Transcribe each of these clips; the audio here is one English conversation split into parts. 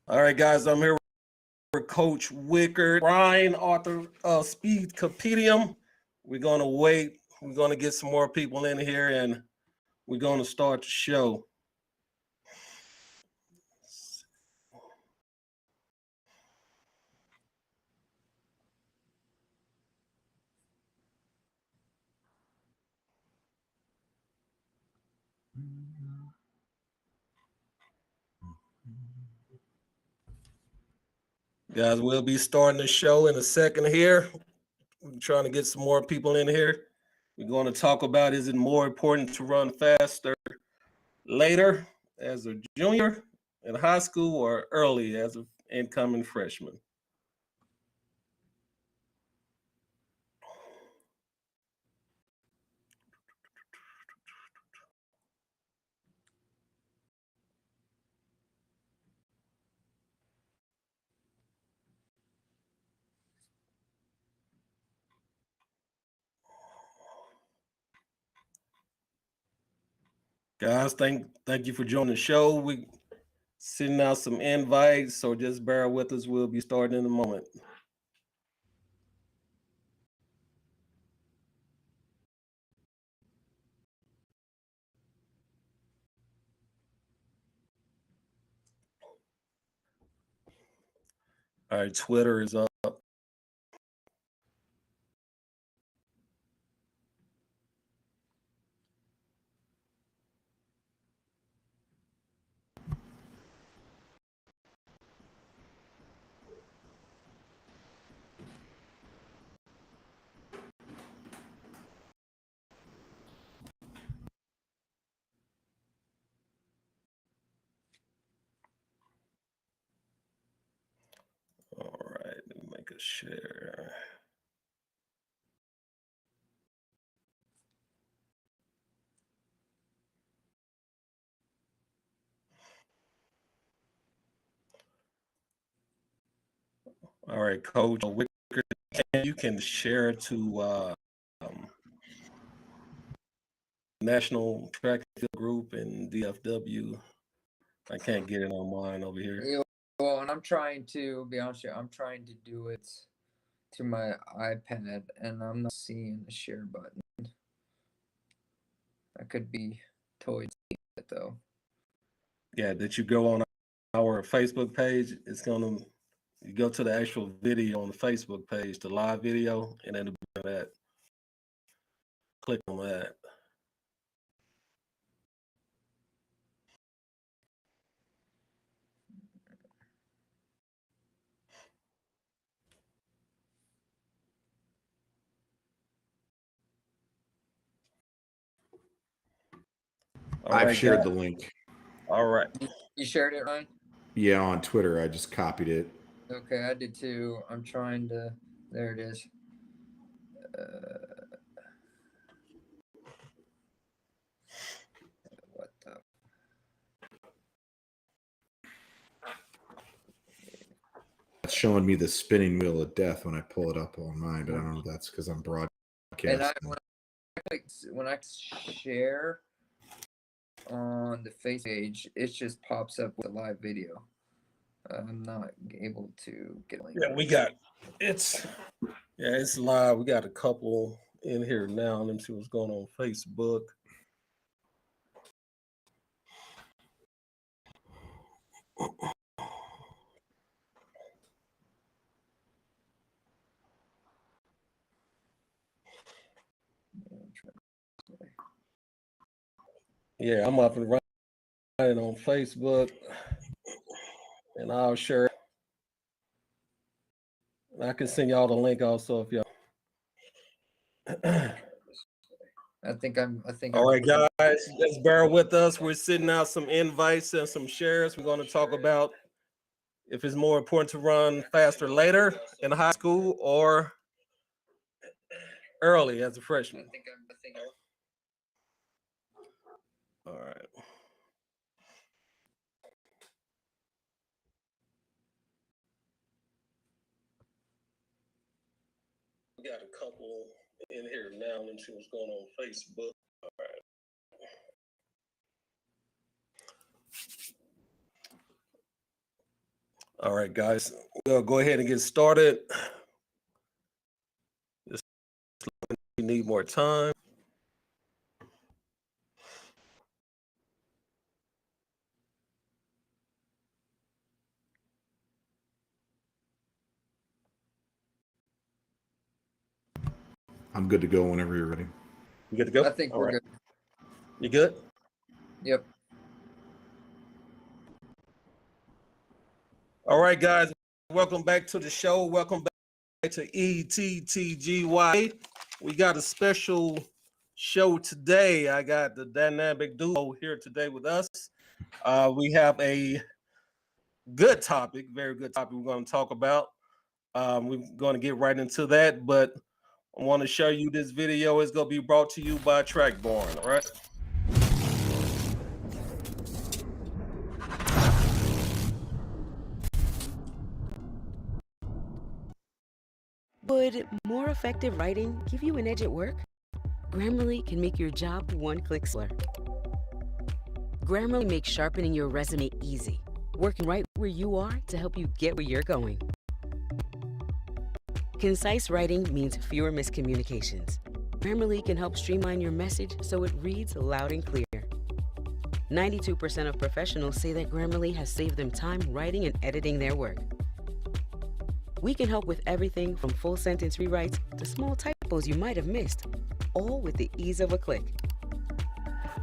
All right, guys, I'm here with Coach Wickard, Brian, author of Speed Compendium. We're going to wait. We're going to get some more people in here, and we're going to start the show. Guys, we'll be starting the show in a second here. We're trying to get some more people in here. We're going to talk about, is it more important to run faster later as a junior in high school or early as an incoming freshman? Guys, thank you for joining the show. We sending out some invites, so just bear with us. We'll be starting in a moment. All right, Twitter is up. All right, let me make a share. All right, Coach Wicker, you can share to National Track and Field Group and DFW. I can't get it on mine over here. Well, and I'm trying to be honest with you, I'm trying to do it to my iPad, and I'm not seeing the share button. I could be totally seeing it though. Yeah, that you go on our Facebook page. It's gonna you go to the actual video on the Facebook page, the live video, and then that. Click on that. I've shared the link. All right. You shared it, Ryan? Yeah, on Twitter. I just copied it. Okay, I did too. I'm trying to. There it is. What the? It's showing me the spinning wheel of death when I pull it up on mine, but I don't know if that's because I'm broadcasting. And when I share on the face page, it just pops up with a live video. I'm not able to get a link. Yeah, it's live. We got a couple in here now. Let me see what's going on Facebook. Yeah, I'm up and running on Facebook, and I'll share. And I can send y'all the link also if y'all. I think. All right, guys, just bear with us. We're sending out some invites and some shares. We're going to talk about if it's more important to run faster later in high school or early as a freshman. All right. We got a couple in here now. Let me see what's going on Facebook. All right. All right, guys, we'll go ahead and get started. Just we need more time. I'm good to go whenever you're ready. You good to go? I think All we're right. good. You good? Yep. All right, guys, welcome back to the show. Welcome back to ETTGY. We got a special show today. I got the dynamic duo here today with us. We have a good topic, very good topic we're going to talk about. We're going to get right into that, but I want to show you this video. It's going to be brought to you by TrackBorn, all right? Would more effective writing give you an edge at work? Grammarly can make your job one click slower. Grammarly makes sharpening your resume easy, working right where you are to help you get where you're going. Concise writing means fewer miscommunications. Grammarly can help streamline your message so it reads loud and clear. 92% of professionals say that Grammarly has saved them time writing and editing their work. We can help with everything from full sentence rewrites to small typos you might have missed, all with the ease of a click.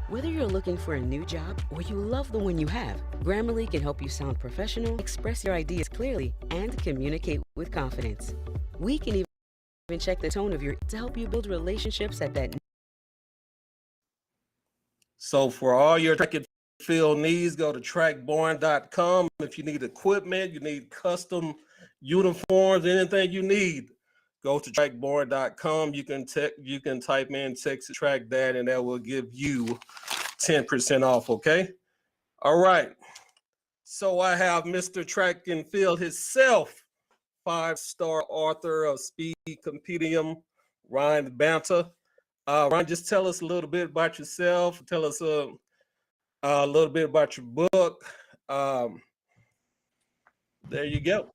Whether you're looking for a new job or you love the one you have, Grammarly can help you sound professional, express your ideas clearly, and communicate with confidence. We can even check the tone of your to help you build relationships at that. So for all your track and field needs, go to trackborn.com. If you need equipment, you need custom uniforms, anything you need, go to trackborn.com. You can type in TexasTrackDad and that will give you 10% off, okay? All right. So I have Mr. Track and Field himself, 5-star author of Speed Compendium, Ryan Banta. Ryan, just tell us a little bit about yourself. Tell us a little bit about your book. There you go.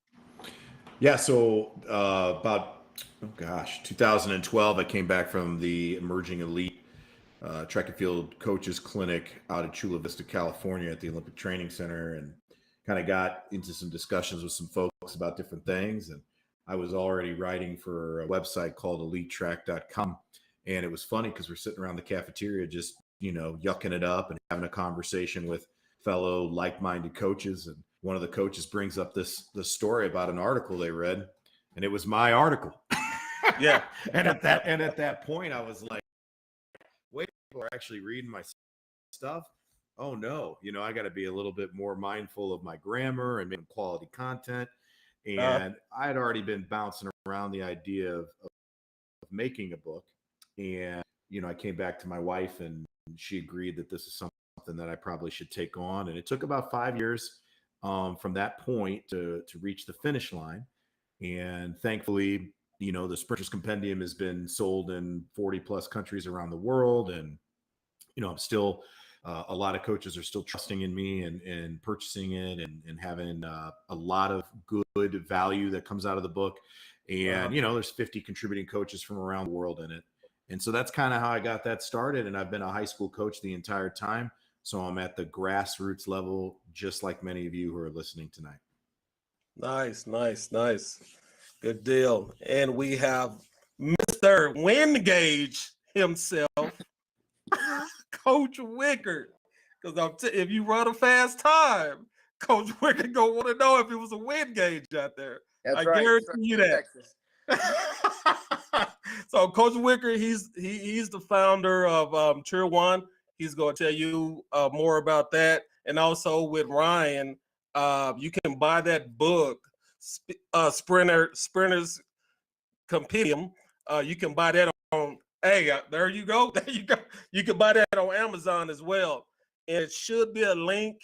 Yeah, so about 2012, I came back from the Emerging Elite Track and Field Coaches Clinic out of Chula Vista, California, at the Olympic Training Center, and kind of got into some discussions with some folks about different things. And I was already writing for a website called EliteTrack.com, and it was funny because we're sitting around the cafeteria just yucking it up and having a conversation with fellow like-minded coaches. And one of the coaches brings up this story about an article they read, and it was my article. Yeah. and at that point, I was like, wait, people are actually reading my stuff? Oh no, I got to be a little bit more mindful of my grammar and making quality content. And I had already been bouncing around the idea of making a book. And, I came back to my wife and she agreed that this is something that I probably should take on. And it took about 5 years from that point to reach the finish line. And thankfully, the Sprinter's Compendium has been sold in 40 plus countries around the world. And, I'm still, a lot of coaches are still trusting in me and purchasing it and having a lot of good value that comes out of the book. And, there's 50 contributing coaches from around the world in it. And so that's kind of how I got that started. And I've been a high school coach the entire time. So I'm at the grassroots level, just like many of you who are listening tonight. Nice. Good deal. And we have Mr. Wingage himself, Coach Wickard. Because if you run a fast time, Coach Wickard gonna want to know if it was a wind gauge out there. That's I right. guarantee you that. Texas. So Coach Wickard, he's the founder of Tier One. He's going to tell you more about that. And also with Ryan, you can buy that book, Sprinter's Compendium. You can buy that on. Hey, there you go. There you go. You can buy that on Amazon as well. And it should be a link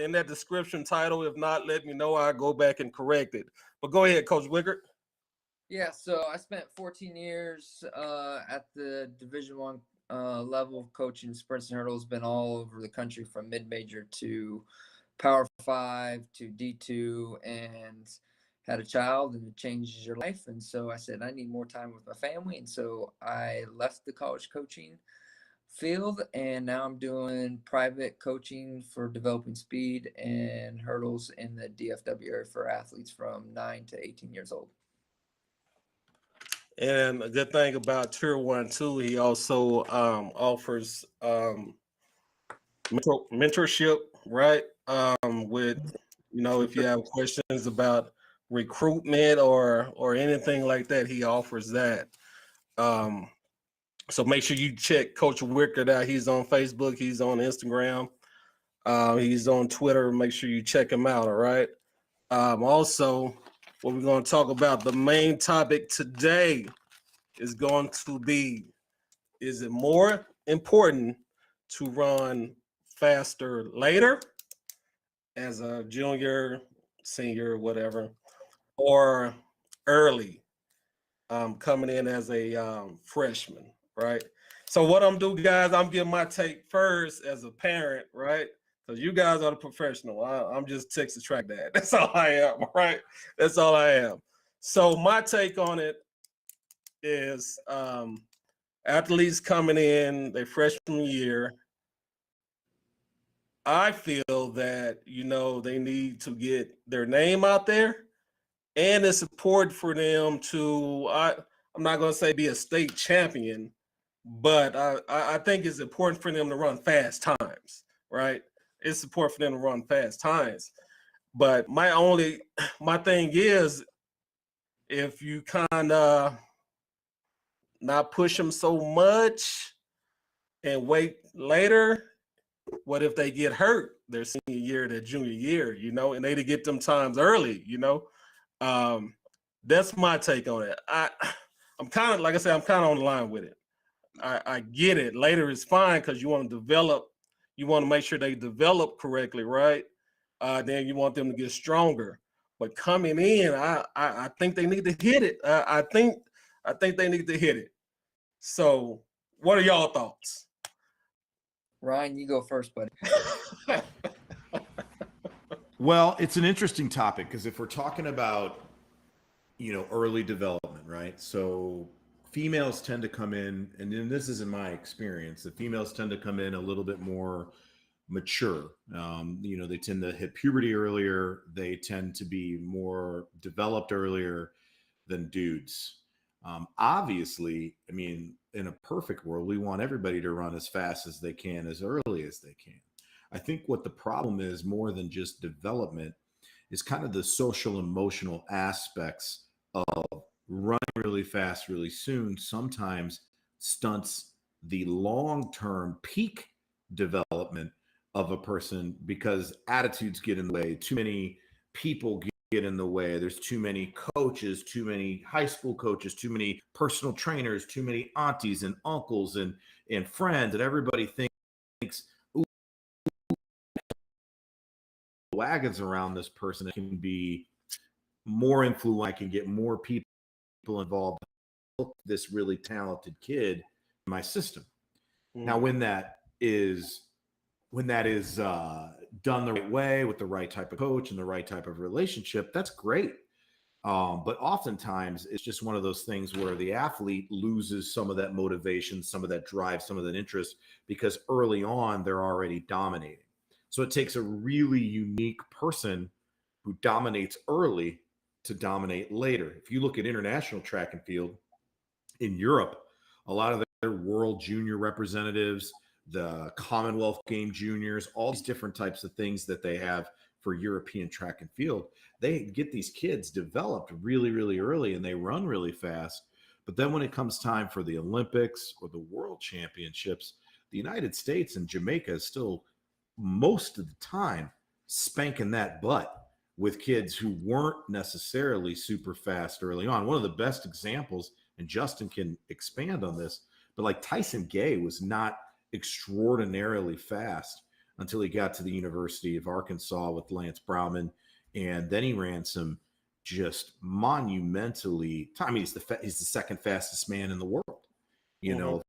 in that description title. If not, let me know. I'll go back and correct it. But go ahead, Coach Wickard. Yeah, so I spent 14 years at the Division I level coaching sprints and hurdles, been all over the country from mid-major to Power 5 to D2 and had a child, and it changes your life. And so I said, I need more time with my family. And so I left the college coaching field, and now I'm doing private coaching for developing speed and hurdles in the DFW area for athletes from 9 to 18 years old. And a good thing about Tier 1 too, he also offers mentorship, right? With, you know, if you have questions about recruitment or anything like that, he offers that. So make sure you check Coach Wickard out. He's on Facebook, he's on Instagram, he's on Twitter. Make sure you check him out. All right. Also, what we're going to talk about, the main topic today is going to be, is it more important to run faster later as a junior, senior, whatever, or early coming in as a freshman, right? So what I'm doing, guys, I'm giving my take first as a parent, right? Because you guys are the professional. I'm just Texas Track Dad. That's all I am, right? That's all I am. So my take on it is athletes coming in their freshman year, I feel that, you know, they need to get their name out there, and it's important for them to, I'm not going to say be a state champion, but I think it's important for them to run fast times, right? It's important for them to run fast times. But my thing is, if you kind of not push them so much and wait later, what if they get hurt their senior year, their junior year, you know, and they to get them times early, you know? That's my take on it. I'm kind of, like I said, I'm kind of on the line with it. I get it. Later is fine because you want to develop, you want to make sure they develop correctly, right? Then you want them to get stronger. But coming in, I think they need to hit it. I think they need to hit it. So what are y'all thoughts? Ryan, you go first, buddy. Well, it's an interesting topic because if we're talking about, you know, early development, right? So females tend to come in, and then this is in my experience, the females tend to come in a little bit more mature. You know, they tend to hit puberty earlier. They tend to be more developed earlier than dudes. Obviously, I mean, in a perfect world, we want everybody to run as fast as they can, as early as they can. I think what the problem is, more than just development, is kind of the social emotional aspects of running really fast, really soon, sometimes stunts the long-term peak development of a person because attitudes get in the way. Too many people get in the way. There's too many coaches, too many high school coaches, too many personal trainers, too many aunties and uncles and friends, and everybody thinks, ooh, wagons around this person. It can be more influential. I can get more people involved. This really talented kid in my system. Now, when that is done the right way with the right type of coach and the right type of relationship, that's great. But oftentimes it's just one of those things where the athlete loses some of that motivation, some of that drive, some of that interest, because early on they're already dominating. So it takes a really unique person who dominates early to dominate later. If you look at international track and field in Europe, a lot of their world junior representatives, the Commonwealth Game juniors, all these different types of things that they have for European track and field, they get these kids developed really, really early and they run really fast. But then when it comes time for the Olympics or the World Championships, the United States and Jamaica is still most of the time spanking that butt with kids who weren't necessarily super fast early on. One of the best examples, and Justin can expand on this, but like Tyson Gay was not extraordinarily fast until he got to the University of Arkansas with Lance Browman, and then he ran some just monumentally. I mean, he's the second fastest man in the world, you know,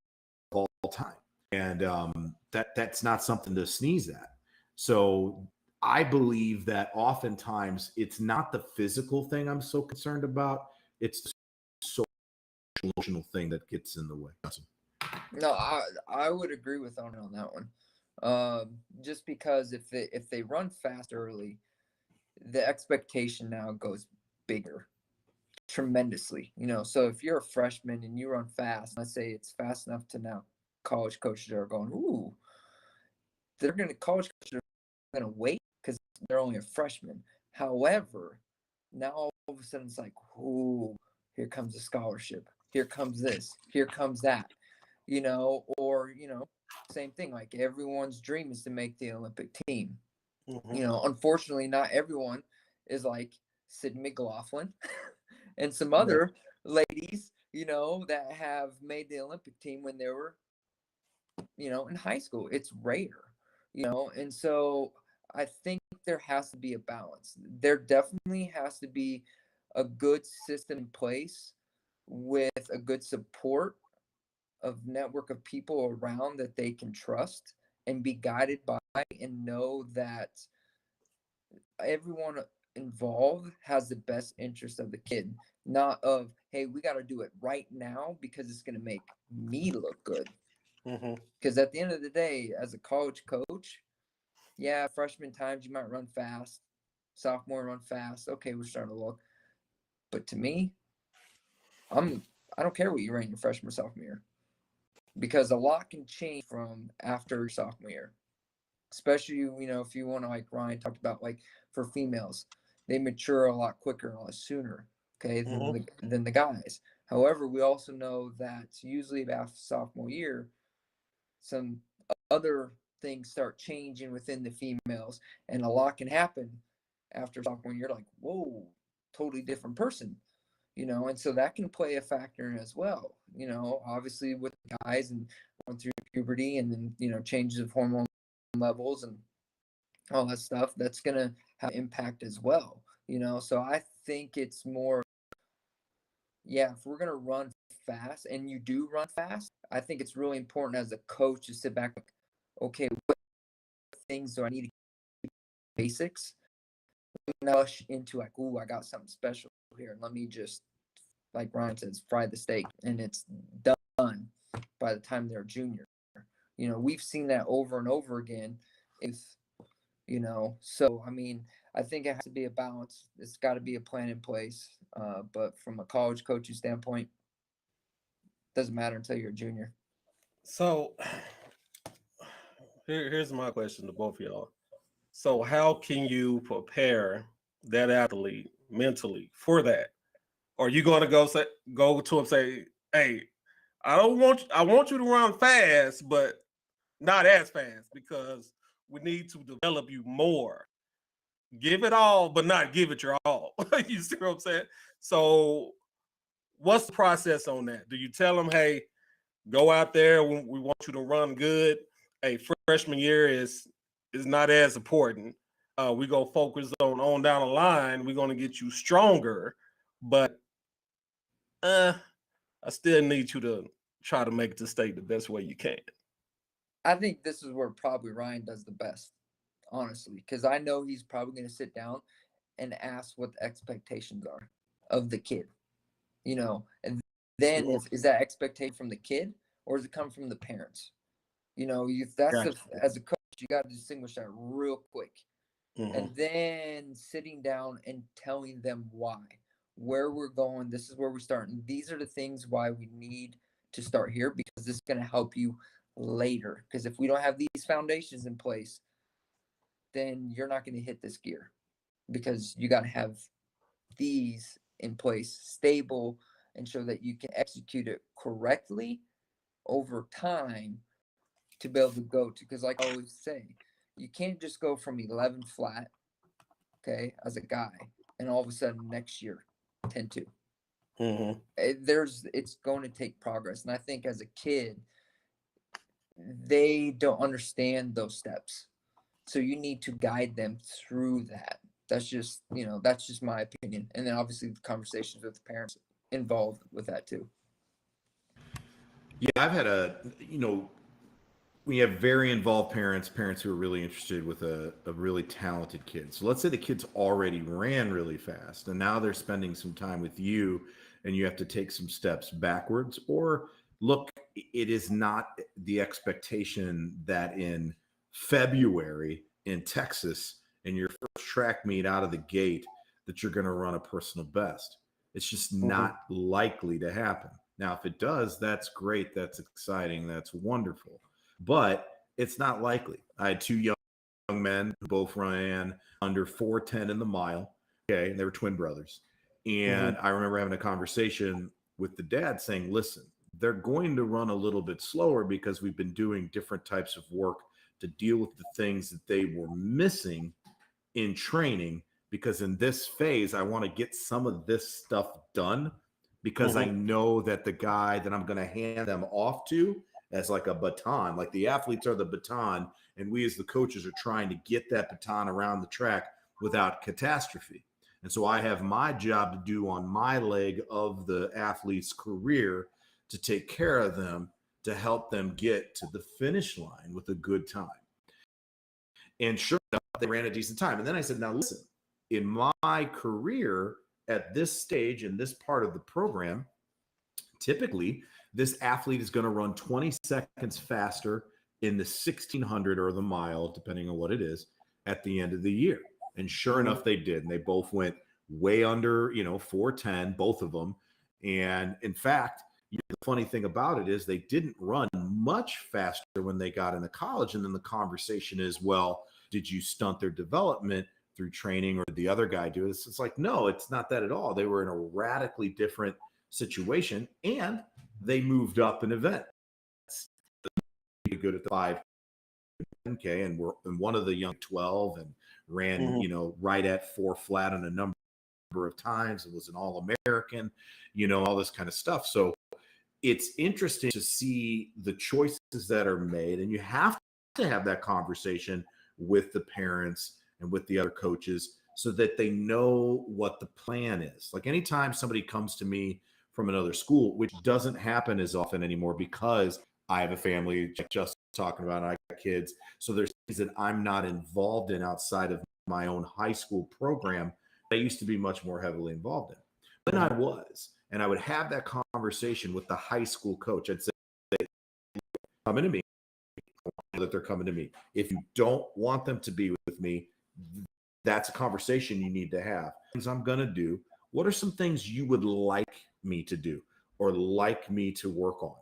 of all time, and that's not something to sneeze at. So I believe that oftentimes it's not the physical thing I'm so concerned about. It's the social emotional thing that gets in the way. No, I would agree with on that one. Just because if they run fast early, the expectation now goes bigger tremendously. So if you're a freshman and you run fast, let's say it's fast enough to now college coaches are going, ooh, college coaches are gonna wait because they're only a freshman. However, now all of a sudden it's like, ooh, here comes a scholarship. Here comes this. Here comes that. Or same thing. Like everyone's dream is to make the Olympic team. Unfortunately, not everyone is like Sydney McLaughlin and some other ladies, that have made the Olympic team when they were, in high school. It's rare, and so I think there has to be a balance. There definitely has to be a good system in place with a good support of network of people around that they can trust and be guided by and know that everyone involved has the best interest of the kid, not of, hey, we got to do it right now because it's going to make me look good. Because at the end of the day, as a college coach, yeah, freshman times you might run fast, sophomore run fast. Okay, we're starting to look. But to me, I don't care what you ran your freshman or sophomore year, because a lot can change from after your sophomore year. Especially, if you want to, like Ryan talked about, like for females, they mature a lot quicker and a lot sooner, okay, than the guys. However, we also know that usually after sophomore year, some other things start changing within the females, and a lot can happen after sophomore year. Like, whoa, totally different person, and so that can play a factor in as well. Obviously with guys and going through puberty and then changes of hormone levels and all that stuff, that's gonna have impact as well. So I think it's more, yeah, if we're gonna run fast and you do run fast, I think it's really important as a coach to sit back, okay, what things do I need to keep basics? Now into like, ooh, I got something special here, and let me just, like Ryan says, fry the steak, and it's done by the time they're a junior. We've seen that over and over again. So I mean, I think it has to be a balance. It's got to be a plan in place. But from a college coaching standpoint, doesn't matter until you're a junior. So here's my question to both of y'all. So how can you prepare that athlete mentally for that? Are you going to go to him say, hey, I want you to run fast, but not as fast, because we need to develop you more. Give it all, but not give it your all. You see what I'm saying? So what's the process on that? Do you tell them, hey, go out there, we want you to run good. Hey, freshman year is not as important. We go focus on down the line. We're going to get you stronger, but I still need you to try to make it to state the best way you can. I think this is where probably Ryan does the best, honestly, because I know he's probably going to sit down and ask what the expectations are of the kid, and then is that expectation from the kid or does it come from the parents? As a coach, you got to distinguish that real quick. And then sitting down and telling them why, where we're going, this is where we're starting. These are the things why we need to start here, because this is going to help you later. Because if we don't have these foundations in place, then you're not going to hit this gear, because you got to have these in place, stable, and show that you can execute it correctly over time to be able to go to. Because like I always say, you can't just go from 11 flat, okay, as a guy, and all of a sudden next year 10-2. It's going to take progress, and I think as a kid they don't understand those steps, so you need to guide them through that. That's just my opinion, and then obviously the conversations with the parents involved with that too. Yeah, I've had we have very involved parents who are really interested with a really talented kid. So let's say the kids already ran really fast and now they're spending some time with you and you have to take some steps backwards. Or look, it is not the expectation that in February in Texas in your first track meet out of the gate that you're going to run a personal best. It's just not likely to happen. Now, if it does, that's great. That's exciting. That's wonderful. But it's not likely. I had two young men who both ran under 4:10 in the mile. Okay. And they were twin brothers. And I remember having a conversation with the dad saying, listen, they're going to run a little bit slower because we've been doing different types of work to deal with the things that they were missing in training. Because in this phase, I want to get some of this stuff done because I know that the guy that I'm going to hand them off to as like a baton, like the athletes are the baton, and we as the coaches are trying to get that baton around the track without catastrophe. And so I have my job to do on my leg of the athlete's career to take care of them, to help them get to the finish line with a good time. And sure enough, they ran a decent time. And then I said, now listen, in my career at this stage, in this part of the program, typically this athlete is going to run 20 seconds faster in the 1600 or the mile, depending on what it is, at the end of the year. And sure enough, they did. And they both went way under, 4:10, both of them. And in fact, the funny thing about it is they didn't run much faster when they got into college. And then the conversation is, well, did you stunt their development through training, or did the other guy do it? It's like, no, it's not that at all. They were in a radically different situation, and they moved up an event. Good at the 5K, and one of the young 12 and ran, right at 4 flat on a number of times. It was an All-American, all this kind of stuff. So it's interesting to see the choices that are made, and you have to have that conversation with the parents and with the other coaches so that they know what the plan is. Like anytime somebody comes to me from another school, which doesn't happen as often anymore because I have a family, just talking about, I got kids. So there's things that I'm not involved in outside of my own high school program that I used to be much more heavily involved in. Then I was, and I would have that conversation with the high school coach. I'd say, coming to me, that they're coming to me. If you don't want them to be with me, that's a conversation you need to have. Things I'm going to do. What are some things you would like me to do or like me to work on?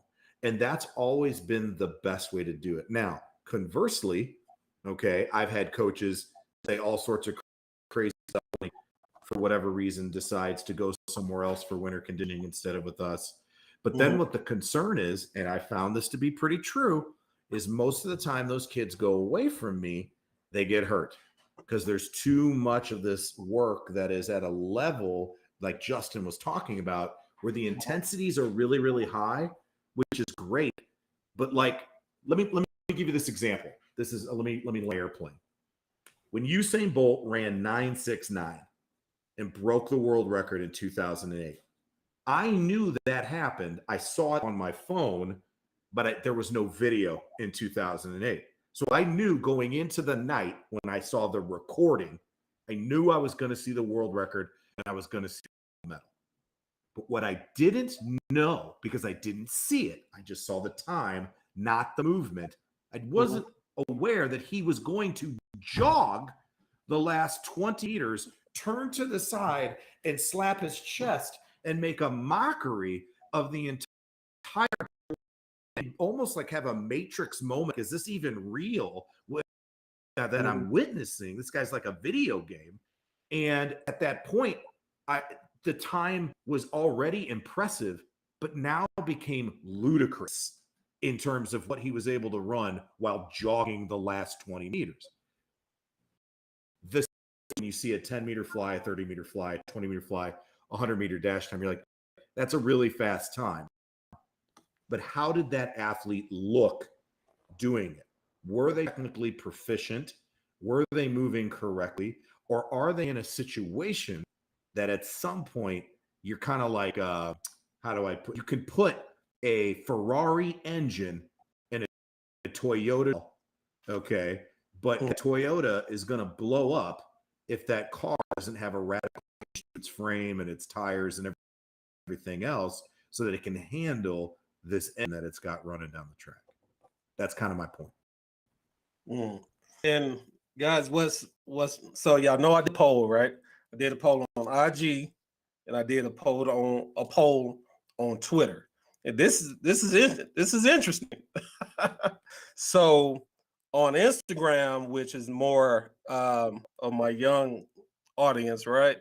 And that's always been the best way to do it. Now, conversely, okay, I've had coaches say all sorts of crazy stuff, like for whatever reason decides to go somewhere else for winter conditioning instead of with us. But then what the concern is, and I found this to be pretty true, is most of the time those kids go away from me, they get hurt because there's too much of this work that is at a level like Justin was talking about, where the intensities are really, really high, which is great. But like, let me give you this example. This is let me lay airplane. When Usain Bolt ran 9.69 and broke the world record in 2008, I knew that happened. I saw it on my phone, but there was no video in 2008. So I knew going into the night when I saw the recording, I knew I was going to see the world record and I was going to see the medal. But what I didn't know, because I didn't see it, I just saw the time, not the movement. I wasn't aware that he was going to jog the last 20 meters, turn to the side and slap his chest and make a mockery of the entire, almost like have a Matrix moment. Is this even real that I'm witnessing? This guy's like a video game. And at that point, the time was already impressive, but now became ludicrous in terms of what he was able to run while jogging the last 20 meters. This, when you see a 10-meter fly, a 30-meter fly, a 20-meter fly, 100-meter dash time, you're like, that's a really fast time. But how did that athlete look doing it? Were they technically proficient? Were they moving correctly? Or are they in a situation that at some point you're kind of like, you can put a Ferrari engine in a a Toyota, okay, but a Toyota is going to blow up if that car doesn't have a radical its frame and its tires and everything else so that it can handle this end that it's got running down the track. That's kind of my point. And guys, what's so y'all know I did a poll, right? I did a poll on IG and I did a poll on Twitter. And this is interesting. So on Instagram, which is more of my young audience, right?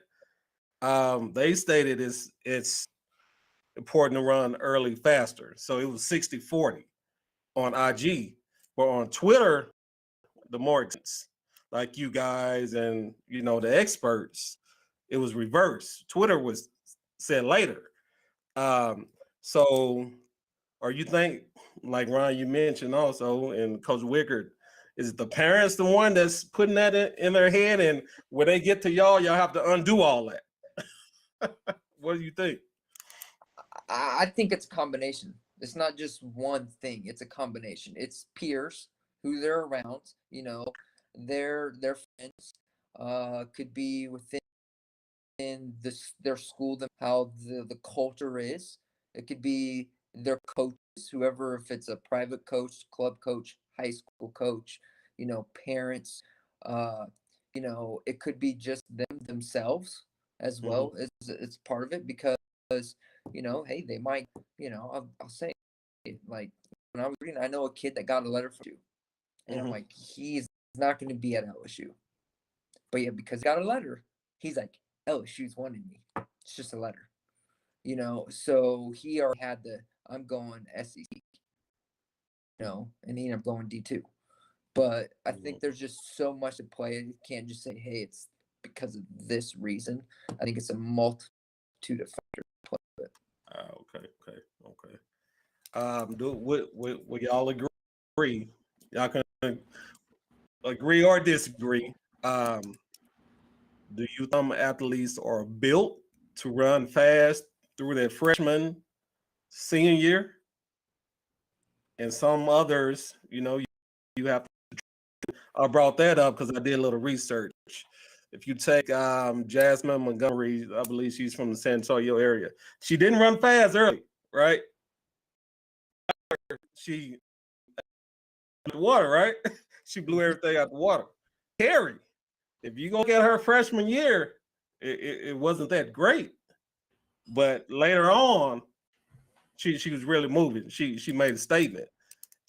They stated it's important to run early faster. So it was 60-40 on IG. But on Twitter, the more like you guys and the experts, it was reversed. Twitter was said later. So or you think, like Ron, you mentioned also, and Coach Wickard, is the parents the one that's putting that in their head, and when they get to y'all have to undo all that? What do you think? I think it's a combination. It's not just one thing. It's a combination. It's peers, who they're around, their friends, could be within their school, how the culture is. It could be their coaches, whoever, if it's a private coach, club coach, high school coach, parents, it could be just themselves as well. It's part of it because, hey, they might, I'll say, like, when I was reading, I know a kid that got a letter from you. And I'm like, he's not going to be at LSU. But yeah, because he got a letter, he's like, LSU's wanted me. It's just a letter. So he already had I'm going SEC, and he ended up going D2. But I think there's just so much to play. You can't just say, hey, it's because of this reason. I think it's a multitude of factors to play with. Okay. Would y'all agree? Y'all can agree or disagree. Do you think athletes are built to run fast through their freshman, senior year? And some others, you have to. I brought that up because I did a little research. If you take Jasmine Montgomery, I believe she's from the San Antonio area. She didn't run fast early, right? She the water, right? She blew everything out the water. Carrie, if you go get her freshman year, it wasn't that great. But later on, she was really moving. She made a statement.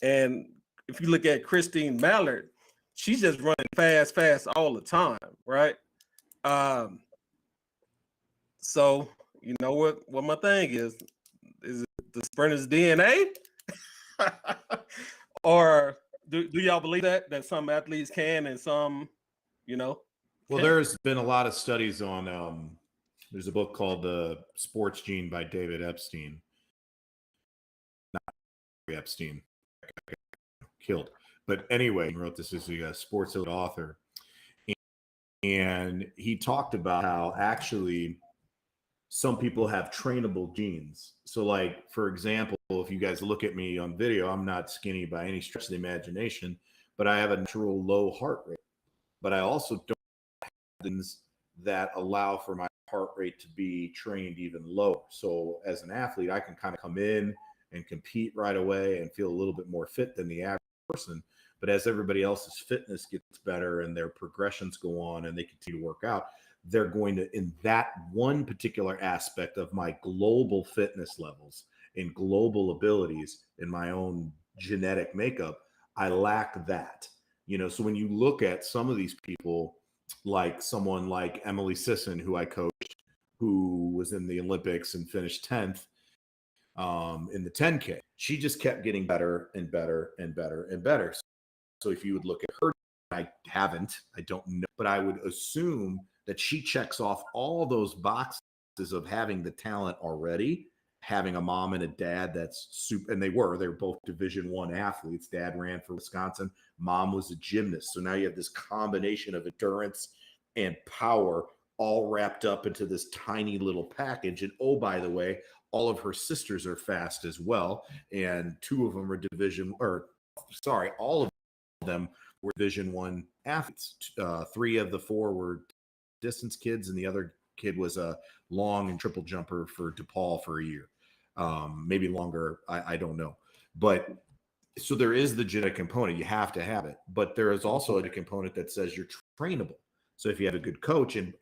And if you look at Christine Mallard, she's just running fast all the time, right? So you know what my thing is it the sprinter's DNA? Or do y'all believe that some athletes can and some, Well, can't? there's been a lot of studies on there's a book called The Sports Gene by David Epstein. Not Epstein, killed. But anyway, he wrote this as a sports author. And he talked about how actually some people have trainable genes. So like, for example, if you guys look at me on video, I'm not skinny by any stretch of the imagination, but I have a natural low heart rate. But I also don't have things that allow for my heart rate to be trained even lower. So as an athlete, I can kind of come in and compete right away and feel a little bit more fit than the average person. But as everybody else's fitness gets better and their progressions go on and they continue to work out, they're going to, in that one particular aspect of my global fitness levels and global abilities in my own genetic makeup, I lack that. So when you look at some of these people, like someone like Emily Sisson, who I coached, who was in the Olympics and finished 10th in the 10K, she just kept getting better and better and better and better. So if you would look at her, I don't know, but I would assume that she checks off all those boxes of having the talent already, having a mom and a dad that's super, and they were both Division I athletes. Dad ran for Wisconsin, mom was a gymnast. So now you have this combination of endurance and power all wrapped up into this tiny little package. And oh, by the way, all of her sisters are fast as well. And two of them are all of them were Division I athletes. 3 of the 4 were distance kids, and the other kid was a long and triple jumper for DePaul for a year, maybe longer. I don't know, but so there is the genetic component. You have to have it, but there is also a component that says you're trainable. So if you have a good coach, and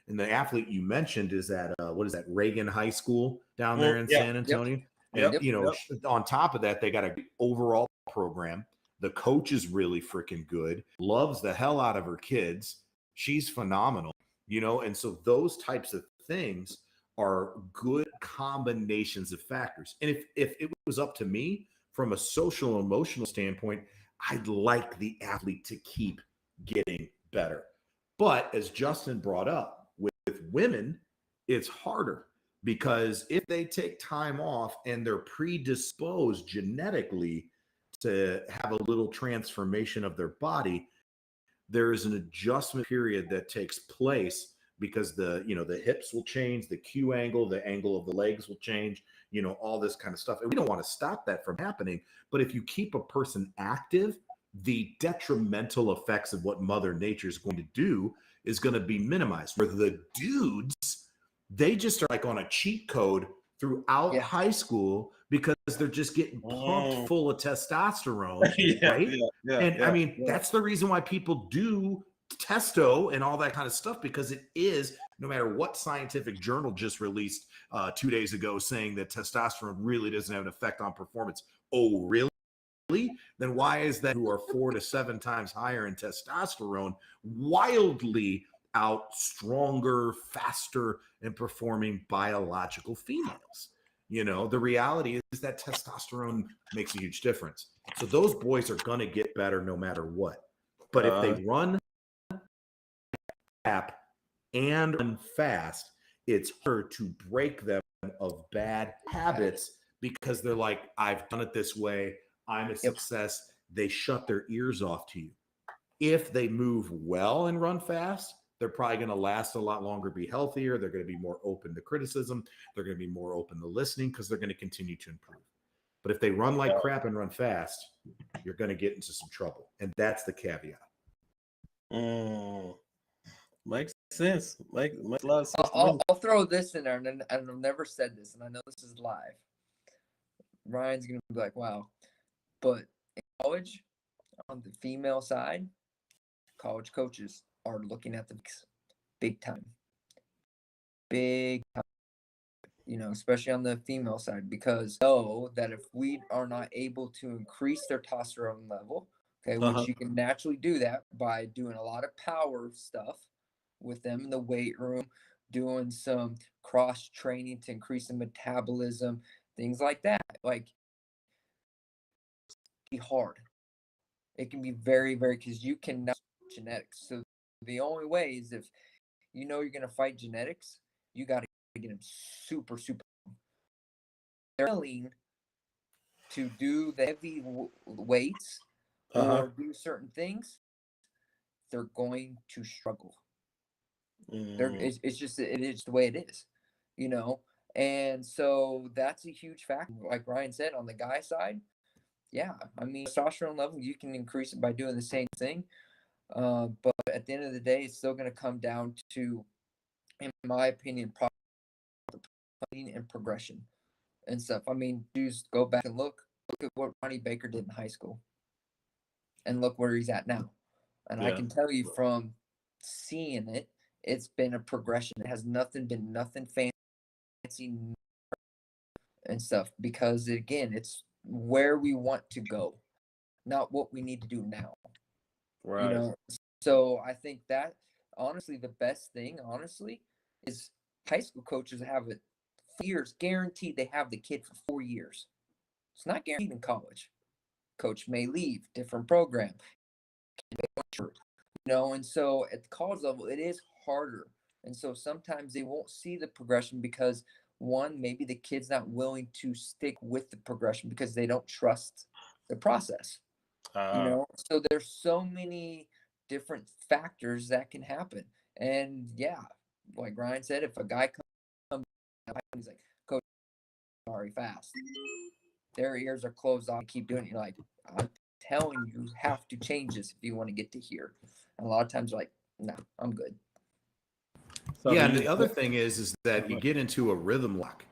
the athlete you mentioned is at what is that, Reagan High School down there in San Antonio, and on top of that, they got a overall program. The coach is really freaking good, loves the hell out of her kids. She's phenomenal, and so those types of things are good combinations of factors. And if it was up to me, from a social emotional standpoint, I'd like the athlete to keep getting better. But as Justin brought up, with women, it's harder, because if they take time off and they're predisposed genetically to have a little transformation of their body, there is an adjustment period that takes place, because the hips will change, the Q angle, the angle of the legs will change, all this kind of stuff. And we don't want to stop that from happening. But if you keep a person active, the detrimental effects of what Mother Nature is going to do is going to be minimized. Where the dudes, they just are like on a cheat code throughout high school, because they're just getting pumped full of testosterone, right? I mean, that's the reason why people do testo and all that kind of stuff, because it is, no matter what scientific journal just released 2 days ago saying that testosterone really doesn't have an effect on performance. Oh, really? Then why is that who are 4 to 7 times higher in testosterone wildly out stronger, faster, and performing biological females? The reality is that testosterone makes a huge difference. So those boys are going to get better no matter what. But if they run and run fast, it's harder to break them of bad habits, because they're like, I've done it this way, I'm a success. They shut their ears off to you. If they move well and run fast, they're probably going to last a lot longer, be healthier. They're going to be more open to criticism. They're going to be more open to listening, because they're going to continue to improve. But if they run like crap and run fast, you're going to get into some trouble. And that's the caveat. Makes sense. Makes a lot of sense. I'll throw this in there, and I've never said this, and I know this is live. Ryan's going to be like, wow. But in college, on the female side, college coaches are looking at the big time, especially on the female side, because know that if we are not able to increase their testosterone level, which you can naturally do that by doing a lot of power stuff with them in the weight room, doing some cross training to increase the metabolism, things like that. Like, be hard. It can be very, very, because you cannot genetics. So the only way is if you're going to fight genetics, you got to get them super, super. They're willing to do the heavy weights or do certain things, they're going to struggle. It's just the way it is, and so that's a huge factor. Like Ryan said, on the guy side, I mean, testosterone level, you can increase it by doing the same thing, but at the end of the day, it's still going to come down to, in my opinion, planning and progression and stuff. I mean, just go back and look at what Ronnie Baker did in high school, and look where he's at now. And I can tell you from seeing it, it's been a progression. It has been nothing fancy and stuff, because again, it's where we want to go, not what we need to do now. Right. So I think that honestly, the best thing, is high school coaches have it 4 years guaranteed. They have the kid for 4 years. It's not guaranteed in college. Coach may leave, different program, and so at the college level, it is harder. And so sometimes they won't see the progression because, one, maybe the kid's not willing to stick with the progression because they don't trust the process. So there's so many different factors that can happen. And like Ryan said, if a guy comes, he's like, Coach, sorry, fast. Their ears are closed off. Keep doing it. You're like, I'm telling you have to change this if you want to get to here. And a lot of times, like, no, I'm good. So Yeah, and the other thing is that you get into a rhythm lock.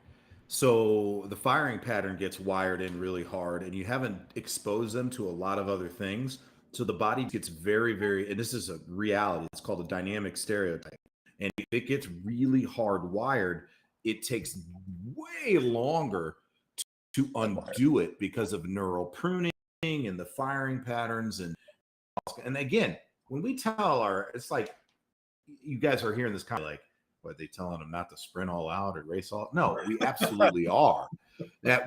So the firing pattern gets wired in really hard, and you haven't exposed them to a lot of other things. So the body gets very, very, and this is a reality. It's called a dynamic stereotype. And if it gets really hardwired, it takes way longer to undo it because of neural pruning and the firing patterns. And again, when we tell it's like, you guys are hearing this kind of like, what, they telling them not to sprint all out or race all? No, we absolutely are.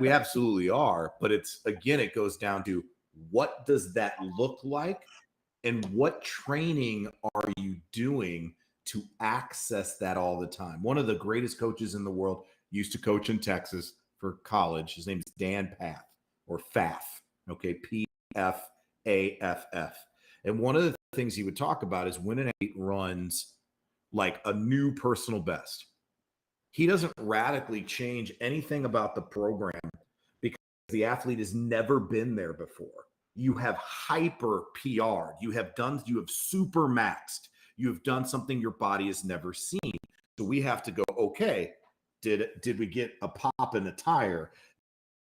We absolutely are. But it's, again, it goes down to, what does that look like, and what training are you doing to access that all the time? One of the greatest coaches in the world used to coach in Texas for college. His name is Dan Paff, or Pfaff. Okay, Pfaff. And one of the things he would talk about is when an athlete runs like a new personal best, he doesn't radically change anything about the program because the athlete has never been there before. You have hyper PR'd. You have super maxed. You have done something your body has never seen. So we have to go, okay, did we get a pop in the tire?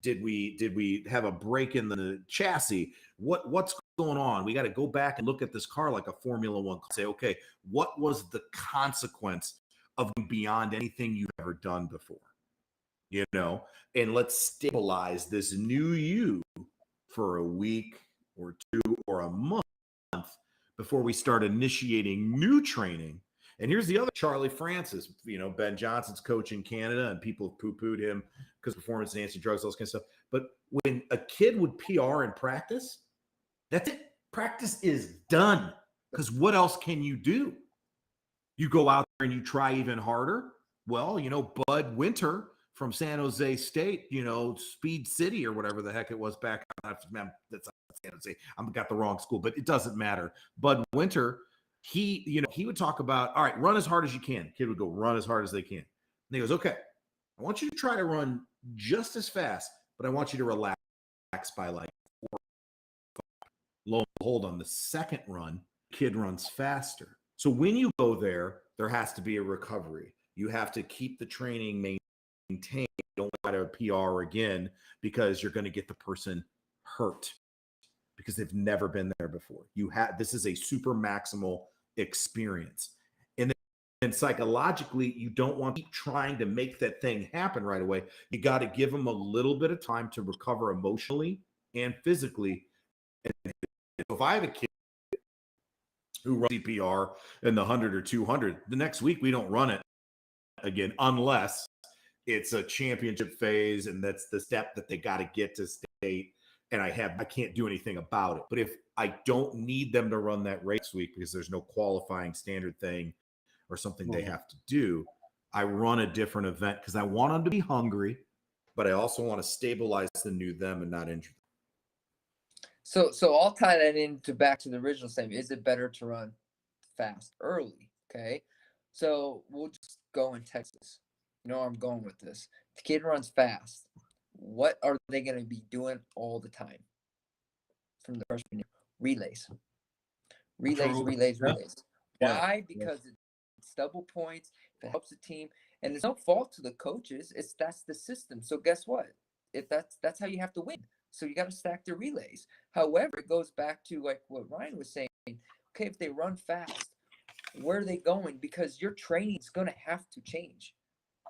Did we have a break in the chassis? What's going on? We got to go back and look at this car like a Formula One. Say, okay, what was the consequence of beyond anything you've ever done before? You know, and let's stabilize this new you for a week or two or a month before we start initiating new training. And here's the other, Charlie Francis, Ben Johnson's coach in Canada, and people poo-pooed him because performance enhancing drugs, all this kind of stuff. But when a kid would PR in practice, that's it. Practice is done, because what else can you do? You go out there and you try even harder. Well, Bud Winter from San Jose State, Speed City or whatever the heck it was back. That's San Jose. I've got the wrong school, but it doesn't matter. Bud Winter, he would talk about, all right, run as hard as you can. Kid would go, run as hard as they can. And he goes, okay, I want you to try to run just as fast, but I want you to relax by like 4 or 5. Lo and behold, on the second run, kid runs faster. So when you go there has to be a recovery. You have to keep the training maintained. Don't try to PR again, because you're going to get the person hurt because they've never been there before. This is a super maximal experience. And then psychologically, you don't want to keep trying to make that thing happen right away. You got to give them a little bit of time to recover emotionally and physically. And if I have a kid who runs CPR in the 100 or 200, the next week we don't run it again unless it's a championship phase, and that's the step that they got to get to state. And I can't do anything about it. But if I don't need them to run that race week because there's no qualifying standard thing or something they have to do, I run a different event because I want them to be hungry, but I also want to stabilize the new them and not injure them. So I'll tie that into back to the original statement. Is it better to run fast early? Okay. So we'll just go in Texas. You know where I'm going with this. The kid runs fast. What are they going to be doing all the time from the freshman year? Relays. Why? Because it's double points. If it helps the team, and there's no fault to the coaches. That's the system. So guess what? If that's how you have to win. So you got to stack the relays. However, it goes back to like what Ryan was saying. Okay, if they run fast, where are they going? Because your training is going to have to change.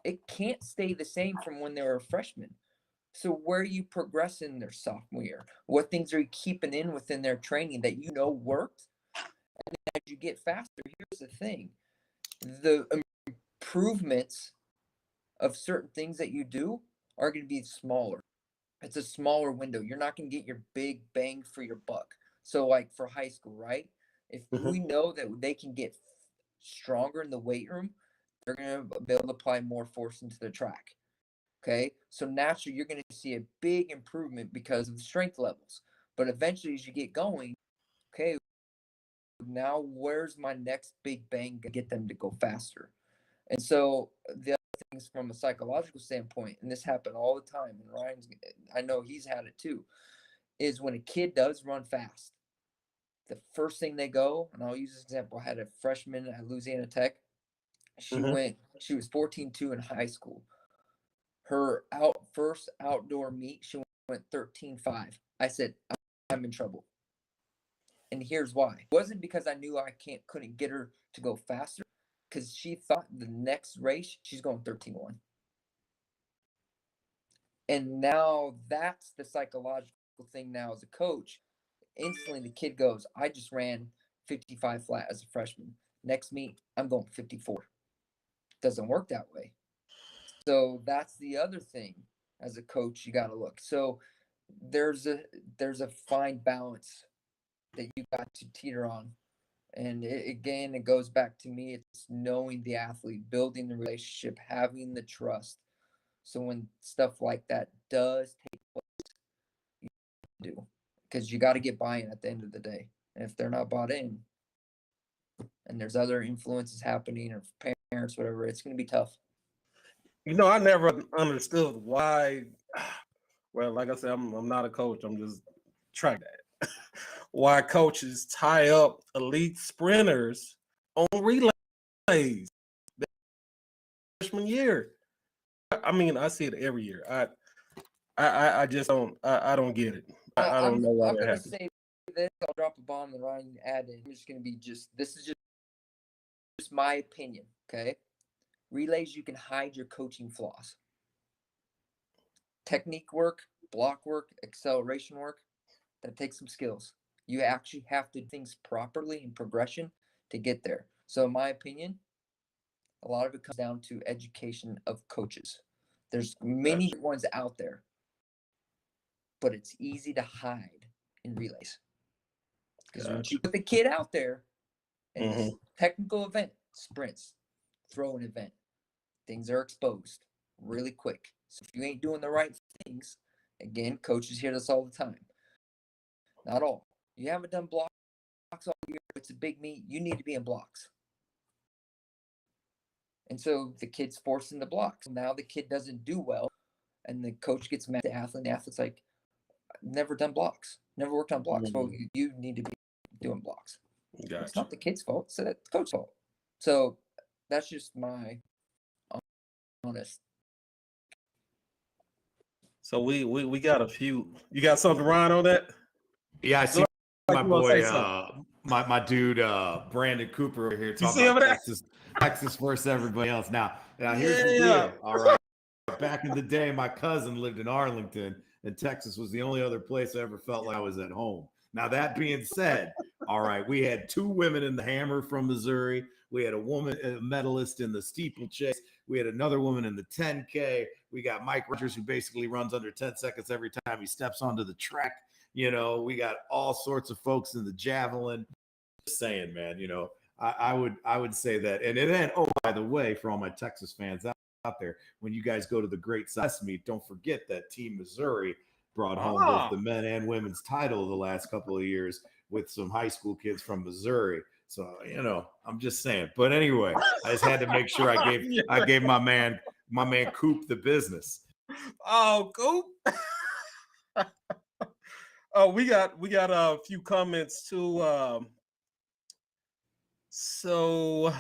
It can't stay the same from when they were a freshman. So where are you progressing their sophomore year? What things are you keeping in within their training that worked? And as you get faster, here's the thing. The improvements of certain things that you do are going to be smaller. It's a smaller window. You're not going to get your big bang for your buck. So like for high school, right? If we know that they can get stronger in the weight room, they're going to be able to apply more force into the track. Okay, so naturally you're going to see a big improvement because of the strength levels. But eventually, as you get going, okay, now where's my next big bang to get them to go faster? And so the other things from a psychological standpoint, and this happened all the time, and I know he's had it too. is when a kid does run fast, the first thing they go, and I'll use this example. I had a freshman at Louisiana Tech. She was 14.2 in high school. Her first outdoor meet, she went 13.5. I said, I'm in trouble. And here's why. It wasn't because I knew I couldn't get her to go faster, because she thought the next race she's going 13.1. And now that's the psychological thing now as a coach. Instantly the kid goes, I just ran 55 flat as a freshman. Next meet, I'm going 54. Doesn't work that way. So that's the other thing as a coach you got to look. So there's a fine balance that you got to teeter on. And it goes back to me. It's knowing the athlete, building the relationship, having the trust. So when stuff like that does take place, you do, because you got to get buy-in at the end of the day. And if they're not bought in, and there's other influences happening, or parents, whatever, it's going to be tough. I never understood why. Well, like I said, I'm not a coach. I'm just track dad. Why coaches tie up elite sprinters on relays freshman year. I mean, I see it every year. I just don't. I don't get it. I don't know why I'm that gonna happens. say this. I'll drop a bomb and Ryan add in. I'm just gonna be this is just my opinion. Okay, relays, you can hide your coaching flaws. Technique work, block work, acceleration work, that takes some skills. You actually have to do things properly in progression to get there. So in my opinion, a lot of it comes down to education of coaches. There's many ones out there, but it's easy to hide in relays. Because when you put the kid out there in this technical event, sprints, throwing event, things are exposed really quick. So if you ain't doing the right things, again, coaches hear this all the time. Not all. You haven't done blocks all year. It's a big meet. You need to be in blocks. And so the kid's forcing the blocks. Now the kid doesn't do well, and the coach gets mad at the athlete. And the athlete's like, never done blocks, never worked on blocks. Well, you need to be doing blocks. Gotcha. It's not the kid's fault. It's the coach's fault. So that's just my honest. So we got a few. You got something, Ryan, on that? Yeah, I see my you wanna boy, say my dude, Brandon Cooper over here talking see about him Texas versus everybody else. Now here's the Yeah. deal. All right. Back in the day, my cousin lived in Arlington, and Texas was the only other place I ever felt like I was at home. Now, that being said, all right, we had 2 women in the hammer from Missouri. We had a woman, a medalist in the steeplechase. We had another woman in the 10K. We got Mike Rogers, who basically runs under 10 seconds every time he steps onto the track. We got all sorts of folks in the javelin. Just saying, man, I would say that. And then, oh, by the way, for all my Texas fans out there, when you guys go to the Great South meet, don't forget that Team Missouri brought home both the men and women's title the last couple of years with some high school kids from Missouri. So, I'm just saying. But anyway, I just had to make sure I gave my man Coop the business. Oh, Coop. Oh, we got a few comments too. So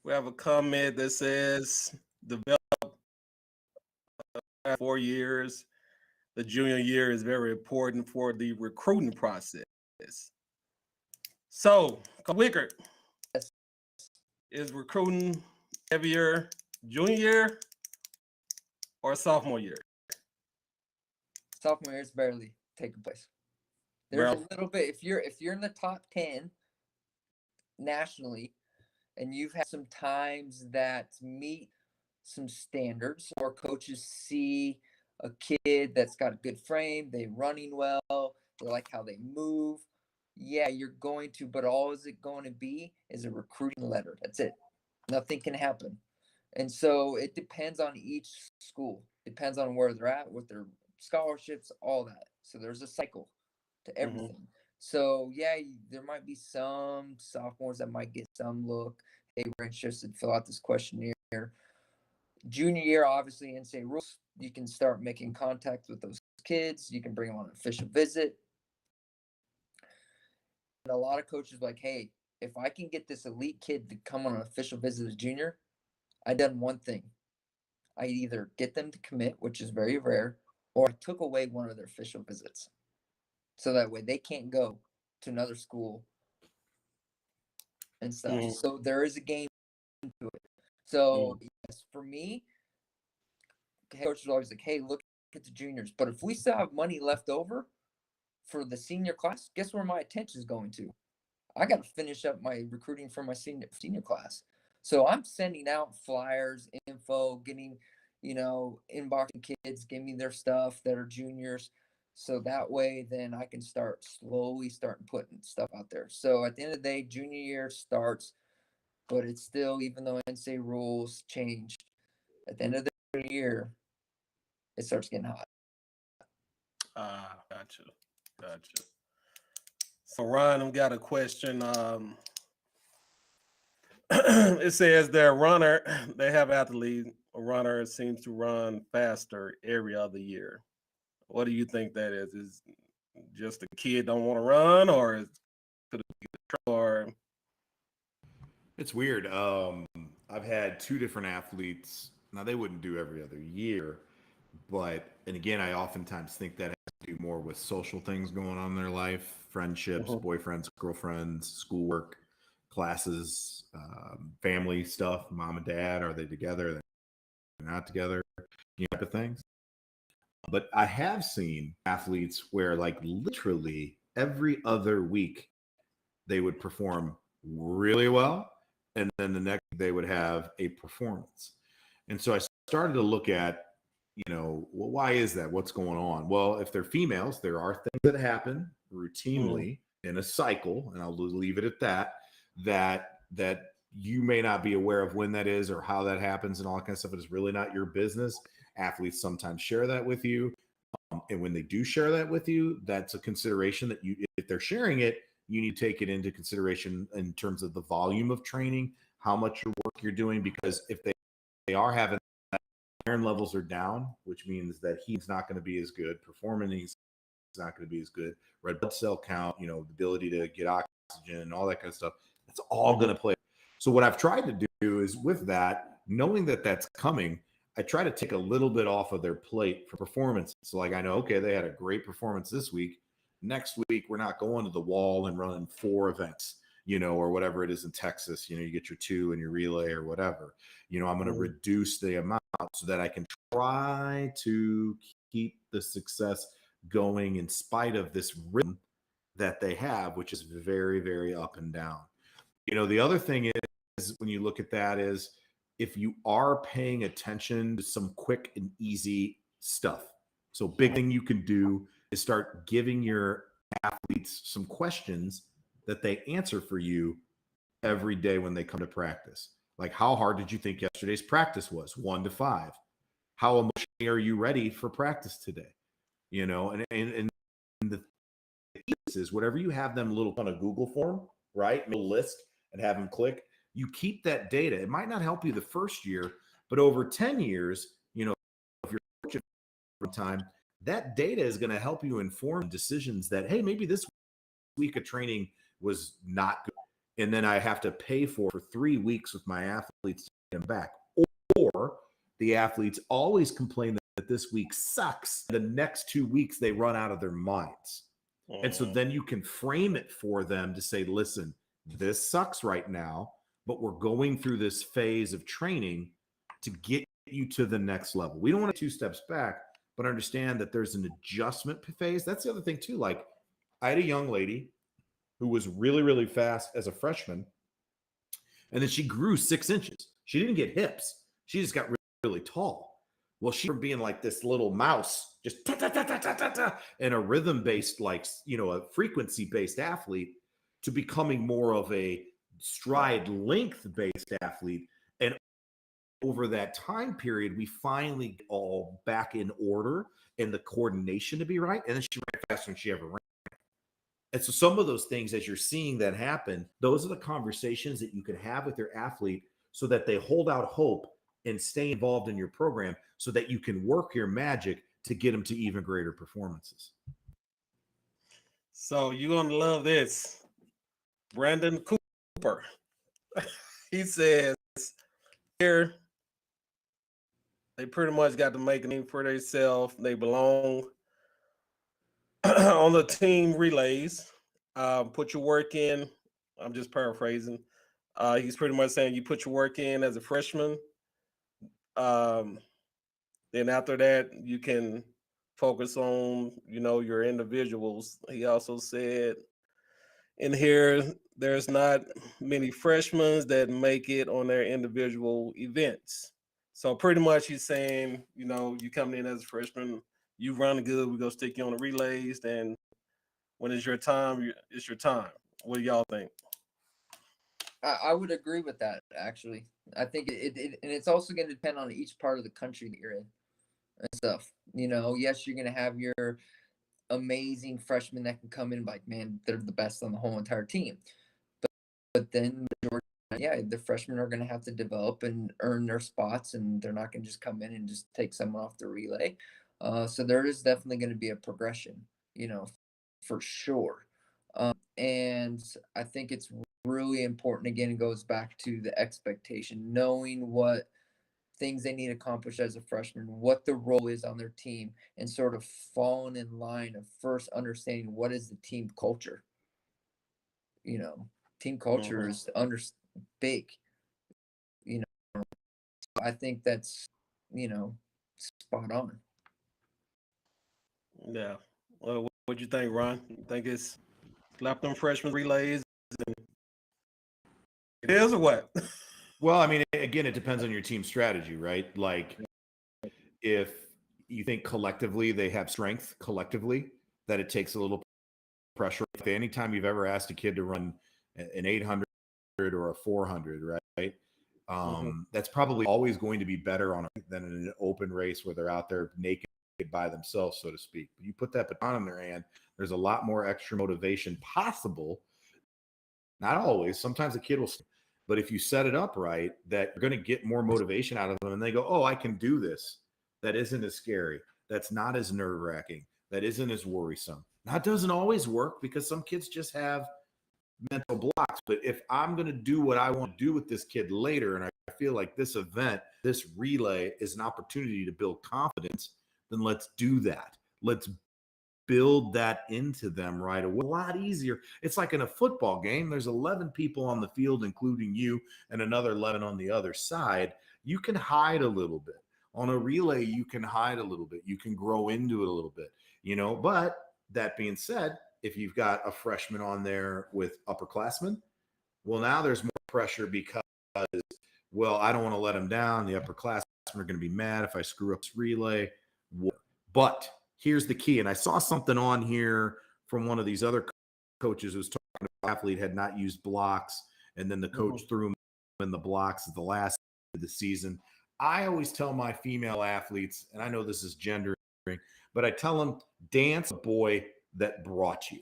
we have a comment that says develop 4 years. The junior year is very important for the recruiting process. So, Wickert, is recruiting heavier junior year or sophomore year? Sophomore year is barely taking place. There's a little bit. If you're in the top 10 nationally, and you've had some times that meet some standards, or coaches see a kid that's got a good frame, they're running well, they like how they move. Yeah, you're going to, but all is it going to be is a recruiting letter. That's it. Nothing can happen. And so it depends on each school. Depends on where they're at, with their scholarships, all that. So there's a cycle to everything. So yeah, there might be some sophomores that might get some look. Hey, we're interested, fill out this questionnaire. Junior year, obviously, NCAA rules, you can start making contact with those kids. You can bring them on an official visit. And a lot of coaches are like, hey, if I can get this elite kid to come on an official visit as junior, I done one thing. I either get them to commit, which is very rare, or I took away one of their official visits. So that way they can't go to another school and stuff. So there is a game to it. So yes, for me, coaches are always like, hey, look at the juniors. But if we still have money left over for the senior class, guess where my attention is going to? I got to finish up my recruiting for my senior class. So I'm sending out flyers, info, getting, inboxing kids, give me their stuff that are juniors. So that way, then I can start putting stuff out there. So at the end of the day, junior year starts, but it's still, even though NCAA rules change, at the end of the year, it starts getting hot. Gotcha. So Ryan, I've got a question. It says their runner, they have athlete, a runner seems to run faster every other year. What do you think that is? Is just the kid don't want to run, or is could it be the or It's weird. I've had two different athletes. Now they wouldn't do every other year, and again, I oftentimes think that has to do more with social things going on in their life, friendships, boyfriends, girlfriends, schoolwork, classes, family stuff, mom and dad, are they together? They're not together, type of things. But I have seen athletes where like literally every other week they would perform really well, and then the next they would have a performance. And so I started to look at, well, why is that? What's going on? Well, if they're females, there are things that happen routinely in a cycle, and I'll leave it at that you may not be aware of when that is or how that happens and all that kind of stuff. It is really not your business. Athletes sometimes share that with you. And when they do share that with you, that's a consideration that if they're sharing it, you need to take it into consideration in terms of the volume of training, how much work you're doing, because if they are having that, iron levels are down, which means that he's not going to be as good. Performing, he's not going to be as good. Red blood cell count, the ability to get oxygen and all that kind of stuff, that's all going to play. So what I've tried to do is, with that, knowing that that's coming, I try to take a little bit off of their plate for performance. So like I know, okay, they had a great performance this week. Next week, we're not going to the wall and running 4 events, or whatever it is in Texas. You get your 2 and your relay or whatever. I'm going to reduce the amount so that I can try to keep the success going in spite of this rhythm that they have, which is very, very up and down. The other thing is, when you look at that, is if you are paying attention to some quick and easy stuff. So big thing you can do is start giving your athletes some questions that they answer for you every day when they come to practice. Like, how hard did you think yesterday's practice was? 1 to 5. How emotionally are you ready for practice today? And the is whatever you have them little on a Google form, right? Make a list and have them click. You keep that data. It might not help you the first year, but over 10 years, if you're fortunate for time, that data is going to help you inform decisions that, hey, maybe this week of training was not good, and then I have to pay for 3 weeks with my athletes to get them back. Or the athletes always complain that this week sucks. The next 2 weeks, they run out of their minds. And so then you can frame it for them to say, listen, this sucks right now, but we're going through this phase of training to get you to the next level. We don't want to 2 steps back, but understand that there's an adjustment phase. That's the other thing too. Like, I had a young lady who was really, really fast as a freshman, and then she grew 6 inches. She didn't get hips. She just got really, really tall. Well, she from being like this little mouse, just and a rhythm-based, like, a frequency-based athlete, to becoming more of a stride length-based athlete. And over that time period, we finally get all back in order and the coordination to be right. And then she ran faster than she ever ran. And so some of those things, as you're seeing that happen, those are the conversations that you can have with your athlete so that they hold out hope and stay involved in your program so that you can work your magic to get them to even greater performances. So you're gonna love this. Brandon Cooper. He says here they pretty much got to make a name for themselves. They belong on the team relays. Put your work in. I'm just paraphrasing. He's pretty much saying you put your work in as a freshman. Then after that, you can focus on, your individuals. He also said in here, there's not many freshmen that make it on their individual events. So pretty much he's saying, you coming in as a freshman, you run good, we're going to stick you on the relays. And when it's your time, it's your time. What do y'all think? I would agree with that, actually. I think and it's also going to depend on each part of the country that you're in and stuff. Yes, you're going to have your amazing freshmen that can come in like, man, they're the best on the whole entire team. But then, the freshmen are going to have to develop and earn their spots, and they're not going to just come in and just take someone off the relay. So there is definitely going to be a progression, for sure. And I think it's really important. Again, it goes back to the expectation, knowing what things they need to accomplish as a freshman, what the role is on their team, and sort of falling in line of first understanding what is the team culture. Team culture is big. I think that's, spot on. Yeah. Well, what you think, Ron? You think it's slap them freshman relays? It is or what? Well, I mean, again, it depends on your team strategy, right? Like if you think collectively they have strength collectively, that it takes a little pressure. Anytime you've ever asked a kid to run an 800 or a 400, right? That's probably always going to be better than in an open race where they're out there naked by themselves, so to speak. But you put that baton in their hand, there's a lot more extra motivation possible. Not always. Sometimes a kid will, but if you set it up right, that you're going to get more motivation out of them, and they go, "Oh, I can do this. That isn't as scary. That's not as nerve-wracking. That isn't as worrisome." That doesn't always work because some kids just have mental blocks. But if I'm going to do what I want to do with this kid later, and I feel like this event, this relay is an opportunity to build confidence, then let's do that. Let's build that into them right away. A lot easier. It's like in a football game, there's 11 people on the field, including you, and another 11 on the other side. You can hide a little bit. On a relay, you can hide a little bit. You can grow into it a little bit, but that being said, if you've got a freshman on there with upperclassmen, well, now there's more pressure because, well, I don't want to let them down. The upperclassmen are going to be mad if I screw up this relay. But here's the key. And I saw something on here from one of these other coaches who was talking about an athlete had not used blocks, and then the coach threw him in the blocks at the last of the season. I always tell my female athletes, and I know this is gendering, but I tell them, dance a boy that brought you.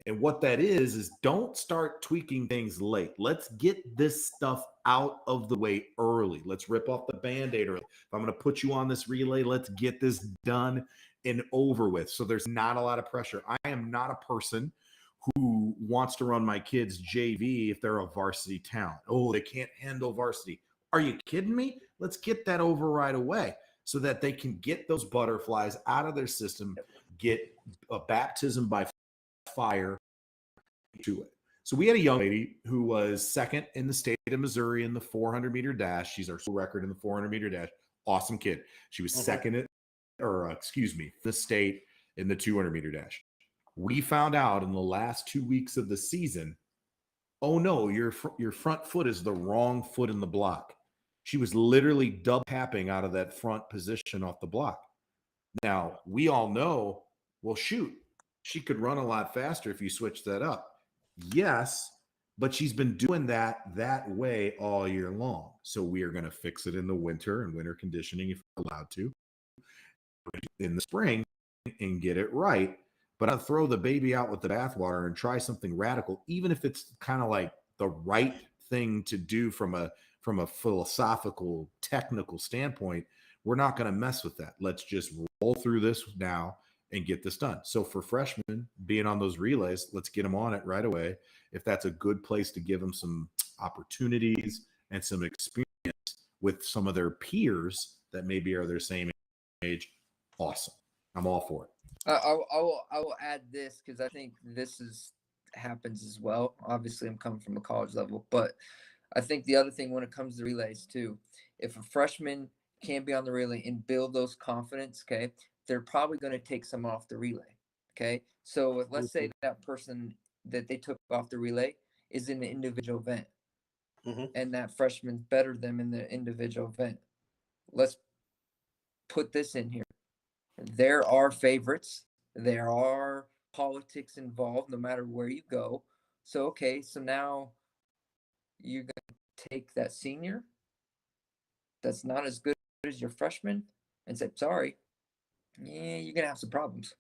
And what that is don't start tweaking things late. Let's get this stuff out of the way early. Let's rip off the Band-Aid early. If I'm going to put you on this relay, let's get this done and over with. So there's not a lot of pressure. I am not a person who wants to run my kids JV if they're a varsity talent. Oh, they can't handle varsity. Are you kidding me? Let's get that over right away so that they can get those butterflies out of their system, get a baptism by fire to it. So we had a young lady who was second in the state of Missouri in the 400-meter dash. She's our school record in the 400-meter dash. Awesome kid. She was second the state in the 200-meter dash. We found out in the last 2 weeks of the season, oh no, your front foot is the wrong foot in the block. She was literally double tapping out of that front position off the block. Now, we all know, well, shoot, she could run a lot faster if you switch that up. Yes, but she's been doing that way all year long. So we are going to fix it in the winter and winter conditioning if we're allowed to, in the spring, and get it right. But I'll throw the baby out with the bathwater and try something radical, even if it's kind of like the right thing to do from a philosophical, technical standpoint. We're not going to mess with that. Let's just roll through this now and get this done. So for freshmen being on those relays, let's get them on it right away. If that's a good place to give them some opportunities and some experience with some of their peers that maybe are their same age, awesome. I'm all for it. I will add this because I think happens as well. Obviously, I'm coming from a college level, but I think the other thing when it comes to relays too, if a freshman can be on the relay and build those confidence, okay, they're probably going to take someone off the relay. Okay, so let's say that person that they took off the relay is in an individual event, and that freshman's better than them in the individual event. Let's put this in here. There are favorites. There are politics involved no matter where you go. So, okay, so now you're going to take that senior that's not as good as your freshman and say, sorry, yeah, you're going to have some problems,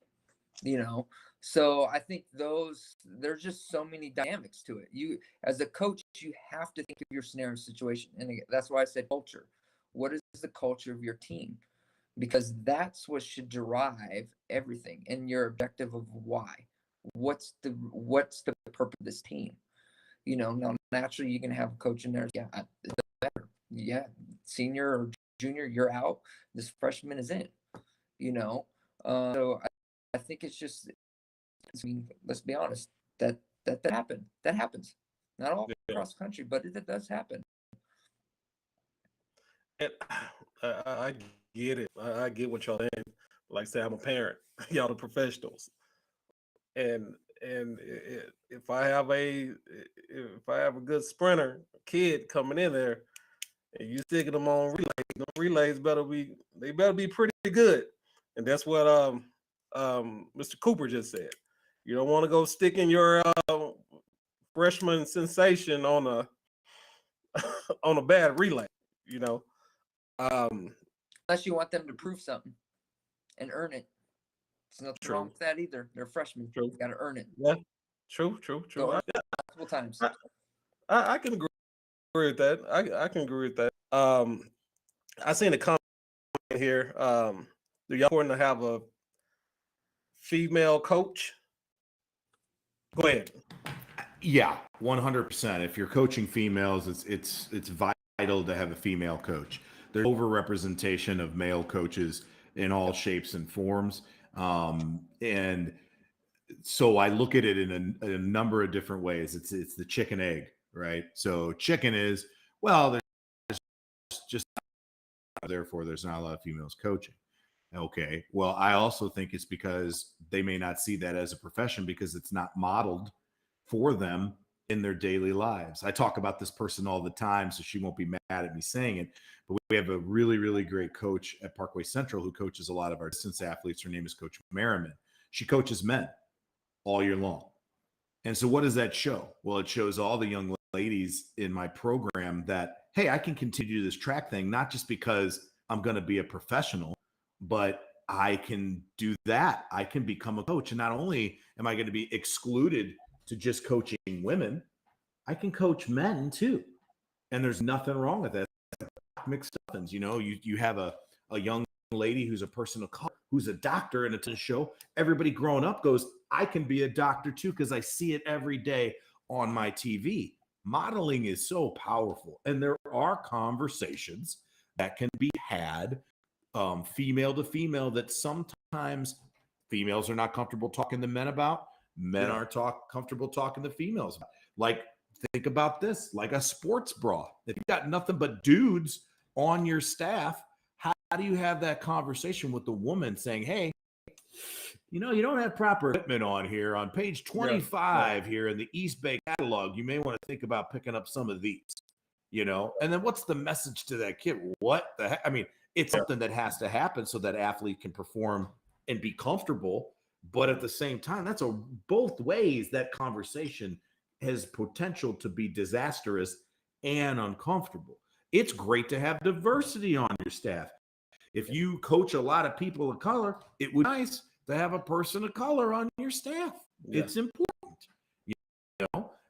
So I think there's just so many dynamics to it. You, as a coach, you have to think of your scenario situation. And that's why I said culture. What is the culture of your team? Because that's what should derive everything and your objective of why. What's the purpose of this team? Now naturally you can have a coach in there. Yeah, it doesn't matter. Yeah, senior or junior, you're out. This freshman is in. So I think it's just. I mean, let's be honest. That happened. That happens. Not all across the country, but it does happen. And I get it. I get what y'all saying. Like I said, I'm a parent. Y'all the professionals. And if I have a good sprinter kid coming in there, and you sticking them on relays better be pretty good. And that's what Mr. Cooper just said. You don't want to go sticking your freshman sensation on a on a bad relay. Unless you want them to prove something and earn it. There's nothing wrong with that either. They're freshmen. You got to earn it. Yeah, true. Multiple times. I can agree with that. I can agree with that. I seen a comment here. Do y'all important to have a female coach? Go ahead. Yeah, 100%. If you're coaching females, it's vital to have a female coach. There's overrepresentation of male coaches in all shapes and forms. And so I look at it in a number of different ways. It's the chicken egg, right? So chicken is, well, there's just, therefore there's not a lot of females coaching. Okay. Well, I also think it's because they may not see that as a profession because it's not modeled for them in their daily lives. I talk about this person all the time, so she won't be mad at me saying it, but we have a really, really great coach at Parkway Central who coaches a lot of our distance athletes. Her name is Coach Merriman. She coaches men all year long. And so what does that show? Well, it shows all the young ladies in my program that, hey, I can continue to do this track thing, not just because I'm going to be a professional, but I can do that. I can become a coach. And not only am I going to be excluded to just coaching women, I can coach men too. And there's nothing wrong with that. Mixed stuffings, you have a young lady who's a person of color, who's a doctor, and it's a show. Everybody growing up goes, I can be a doctor too, because I see it every day on my TV. Modeling is so powerful. And there are conversations that can be had female to female that sometimes females are not comfortable talking to men about. Men aren't comfortable talking to females about. Like, think about this, like a sports bra. If you got nothing but dudes on your staff, how do you have that conversation with the woman saying, hey, you don't have proper equipment on here on page 25 here in the East Bay catalog. You may want to think about picking up some of these, and then what's the message to that kid? What the heck? I mean, it's something that has to happen so that athlete can perform and be comfortable. But at the same time, that's both ways that conversation has potential to be disastrous and uncomfortable. It's great to have diversity on your staff. If you coach a lot of people of color, it would be nice to have a person of color on your staff. Yeah. It's important.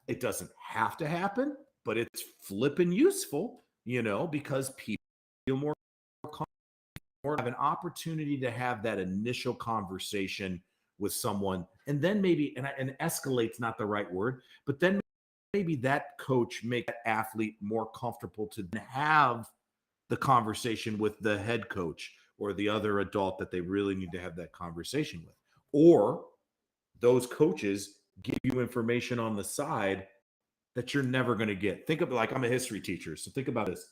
It doesn't have to happen, but it's flipping useful, because people feel more comfortable have an opportunity to have that initial conversation with someone, and then maybe, and escalate's not the right word, but then maybe that coach make that athlete more comfortable to have the conversation with the head coach or the other adult that they really need to have that conversation with. Or those coaches give you information on the side that you're never going to get. Think of, like, I'm a history teacher, so think about this.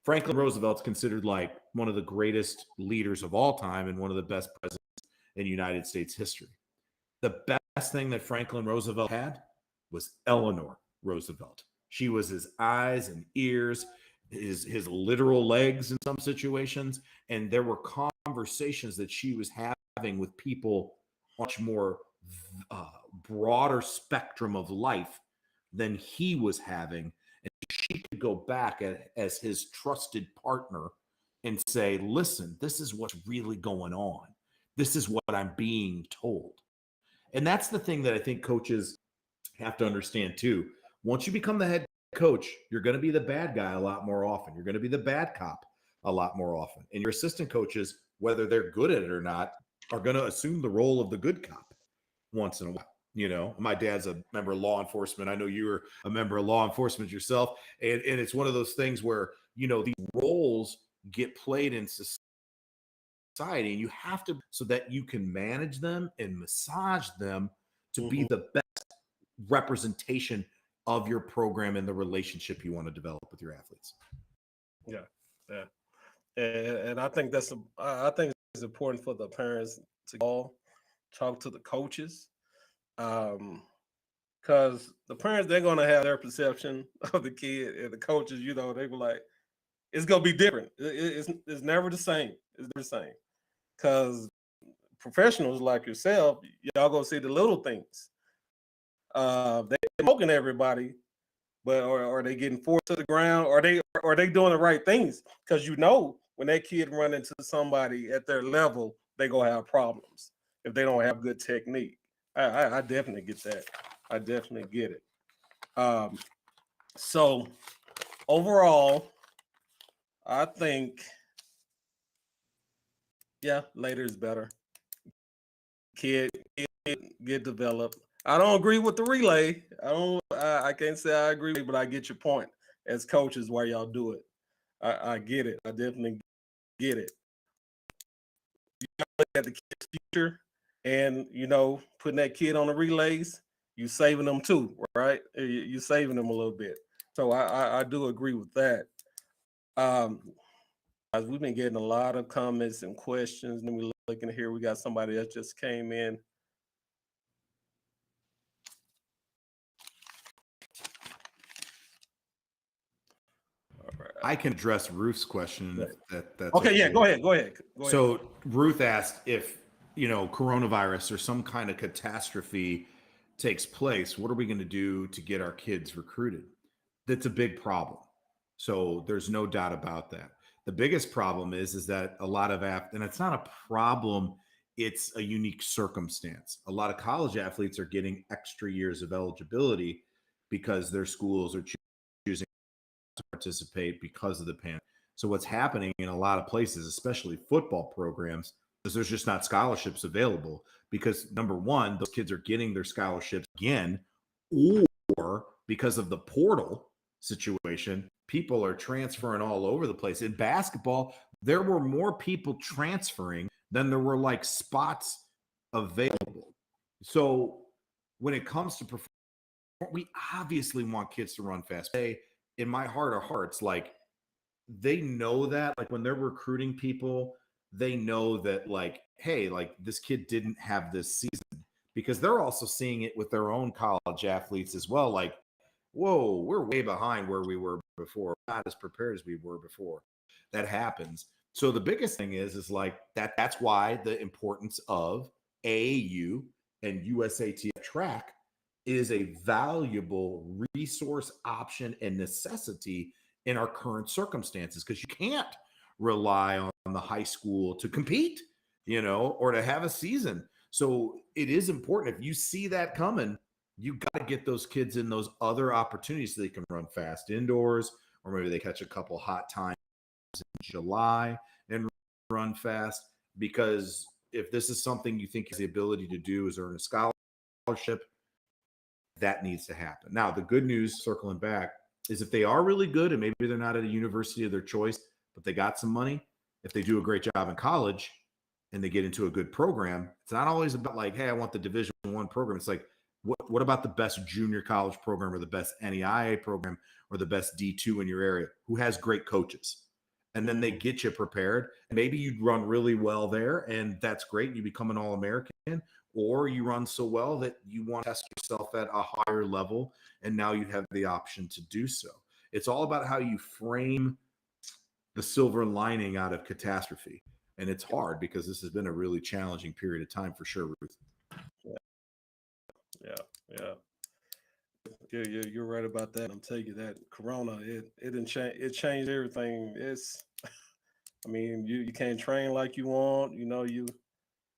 Franklin Roosevelt's considered like one of the greatest leaders of all time and one of the best presidents in United States history. The best thing that Franklin Roosevelt had was Eleanor Roosevelt. She was his eyes and ears, his literal legs in some situations. And there were conversations that she was having with people much more broader spectrum of life than he was having. And she could go back as his trusted partner and say, listen, this is what's really going on. This is what I'm being told. And that's the thing that I think coaches have to understand too. Once you become the head coach, you're going to be the bad guy a lot more often. You're going to be the bad cop a lot more often. And your assistant coaches, whether they're good at it or not, are going to assume the role of the good cop once in a while. You know, my dad's a member of law enforcement. I know you were a member of law enforcement yourself. And it's one of those things where, you know, these roles get played in society, and you have to, so that you can manage them and massage them to be the best representation of your program and the relationship you want to develop with your athletes. Yeah. And I think I think it's important for the parents to all talk to the coaches. Because the parents, they're going to have their perception of the kid, and the coaches, you know, they were like, it's going to be different. It's never the same. It's never the same. Because professionals like yourself, y'all go see the little things. They smoking everybody, but are they getting forced to the ground? Are they doing the right things? Because you know, when that kid run into somebody at their level, they gonna have problems if they don't have good technique. I definitely get that. I definitely get it. So overall, I think, yeah, later is better. Kid get developed. I don't agree with the relay. I can't say I agree, but I get your point as coaches why y'all do it. I get it. I definitely get it. You look at the kid's future, and you know, putting that kid on the relays, you saving them too, right? You saving them a little bit. So I do agree with that. We've been getting a lot of comments and questions, and we're looking here. We got somebody that just came in. I can address Ruth's question. That's okay. Yeah, go ahead. So Ruth asked if, you know, coronavirus or some kind of catastrophe takes place, what are we going to do to get our kids recruited? That's a big problem. So there's no doubt about that. The biggest problem is that a lot of and it's not a problem, it's a unique circumstance. A lot of college athletes are getting extra years of eligibility because their schools are choosing to participate because of the pandemic. So what's happening in a lot of places, especially football programs, is there's just not scholarships available because, number one, those kids are getting their scholarships again, or because of the portal situation, people are transferring all over the place. In basketball, there were more people transferring than there were like spots available. So when it comes to performance, we obviously want kids to run fast. In my heart of hearts, like, they know that, like, when they're recruiting people, they know that, like, hey, like, this kid didn't have this season, because they're also seeing it with their own college athletes as well. Like, whoa, we're way behind where we were before, not as prepared as we were before. That happens. So the biggest thing is like that's why the importance of AAU and USATF track is a valuable resource, option, and necessity in our current circumstances, because you can't rely on the high school to compete, you know, or to have a season. So it is important. If you see that coming, you got to get those kids in those other opportunities so they can run fast indoors, or maybe they catch a couple hot times in July and run fast, because if this is something you think has the ability to do is earn a scholarship, that needs to happen. Now, the good news, circling back, is if they are really good and maybe they're not at a university of their choice, but they got some money, if they do a great job in college and they get into a good program, it's not always about like, hey, I want the Division I program. It's like, what about the best junior college program or the best NEIA program or the best D2 in your area who has great coaches? And then they get you prepared. And maybe you run really well there, and that's great. You become an All-American, or you run so well that you want to test yourself at a higher level, and now you have the option to do so. It's all about how you frame the silver lining out of catastrophe. And it's hard because this has been a really challenging period of time for sure, Ruth. Yeah, you're right about that. I'm telling you that Corona, it didn't change. It changed everything. I mean, you can't train like you want. You know,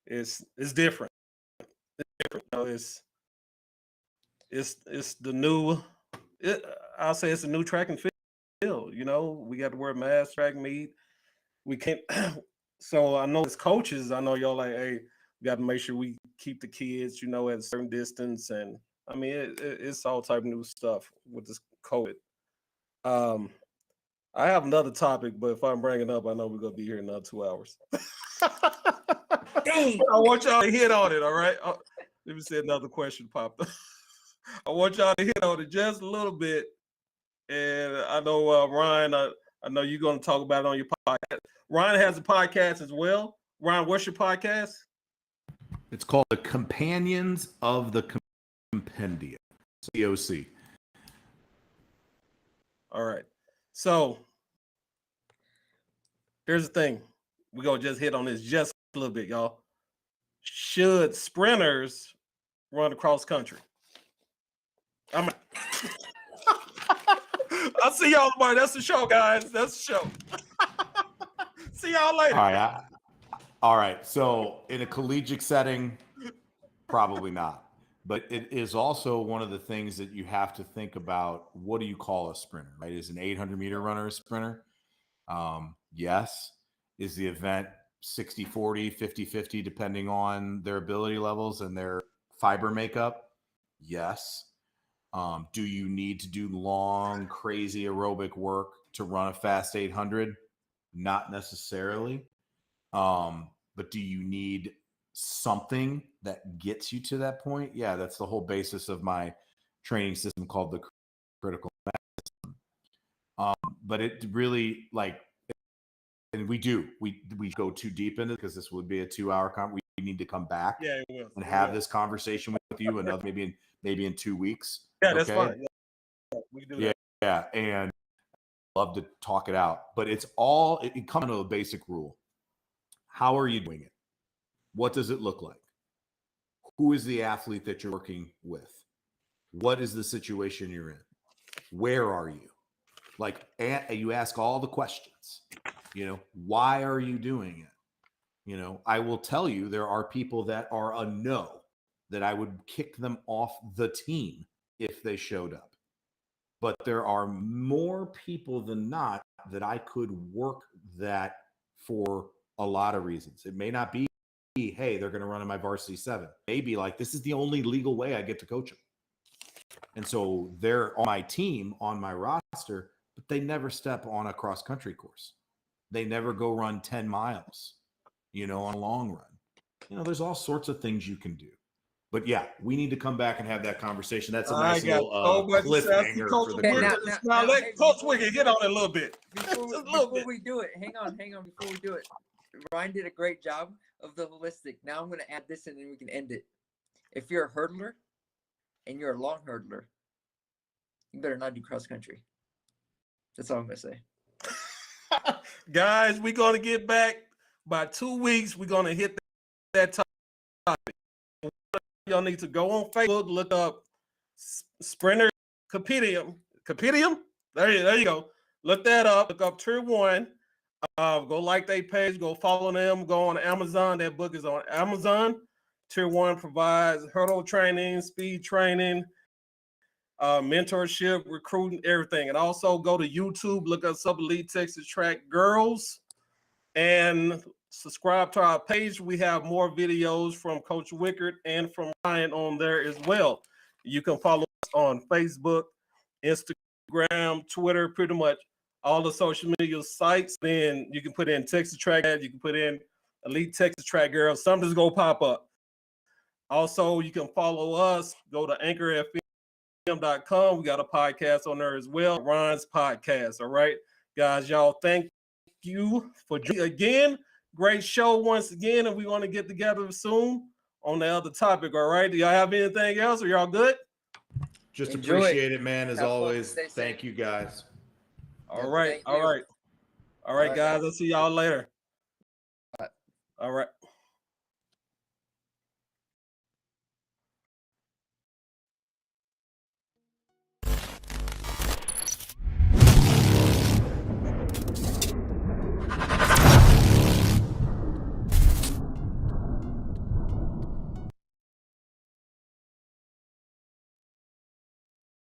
it's different. It's different. You know, it's the new. I'll say it's a new track and field. You know, we got to wear masks, track meet. We can't. So I know as coaches, I know y'all like, hey, we got to make sure we keep the kids, you know, at a certain distance. And I mean, it's all type of new stuff with this COVID. I have another topic, but if I'm bringing it up, I know we're going to be here another 2 hours. Dang. I want y'all to hit on it, all right? Let me see another question popped up. I want y'all to hit on it just a little bit. And I know, Ryan, I know you're going to talk about it on your podcast. Ryan has a podcast as well. Ryan, what's your podcast? It's called The Companions of the Compendium, COC. All right. So here's the thing. We're going to just hit on this just a little bit, y'all. Should sprinters run across country? I'll see y'all tomorrow. That's the show, guys. That's the show. See y'all later. All right. So in a collegiate setting, probably not. But it is also one of the things that you have to think about. What do you call a sprinter, right? Is an 800-meter runner a sprinter? Yes. Is the event 60-40, 50-50, depending on their ability levels and their fiber makeup? Yes. Do you need to do long, crazy aerobic work to run a fast 800? Not necessarily. But do you need something that gets you to that point? Yeah, that's the whole basis of my training system called the critical mass system. But it really, like, and we go too deep into it because this would be a 2-hour conversation. We need to come back and have this conversation with you another maybe in 2 weeks. Yeah, that's fine. Yeah, we can do that. Yeah, and love to talk it out. But it comes to a basic rule. How are you doing it? What does it look like? Who is the athlete that you're working with? What is the situation you're in? Where are you? Like, you ask all the questions. You know, why are you doing it? You know, I will tell you there are people that are a no, that I would kick them off the team if they showed up. But there are more people than not that I could work that for a lot of reasons. It may not be, hey, they're going to run in my varsity 7. Maybe like, this is the only legal way I get to coach them. And so they're on my team, on my roster, but they never step on a cross country course. They never go run 10 miles, you know, on a long run. You know, there's all sorts of things you can do. But yeah, we need to come back and have that conversation. That's a nice little cliffhanger for the group. Now let Coach Wiggins hit on it a little bit. Before we do it, hang on. Before we do it, Ryan did a great job of the holistic. Now I'm going to add this and then we can end it. If you're a hurdler and you're a long hurdler, you better not do cross country. That's all I'm going to say. Guys, we're going to get back by 2 weeks. We're going to hit that topic. Y'all need to go on Facebook, look up Sprinter Compendium. There you go. Look that up. Look up Tier 1. Go like their page. Go follow them. Go on Amazon. That book is on Amazon. Tier 1 provides hurdle training, speed training, mentorship, recruiting, everything. And also go to YouTube. Look up Elite Texas Track Girls. And subscribe to our page. We have more videos from Coach Wickard and from Ryan on there as well. You can follow us on Facebook, Instagram, Twitter, pretty much all the social media sites. Then you can put in Texas Track Dad, you can put in Elite Texas Track Girls. Something's gonna pop up. Also, you can follow us. Go to anchorfm.com. We got a podcast on there as well. Ron's podcast. All right, guys, y'all. Thank you for again. Great show once again, and we want to get together soon on the other topic. All right. Do y'all have anything else? Are y'all good? Just Enjoy appreciate it, man. As Have fun. always, Stay safe. thank you guys. All right. Thank All you. right. All right, guys. I'll see y'all later. Bye. All right.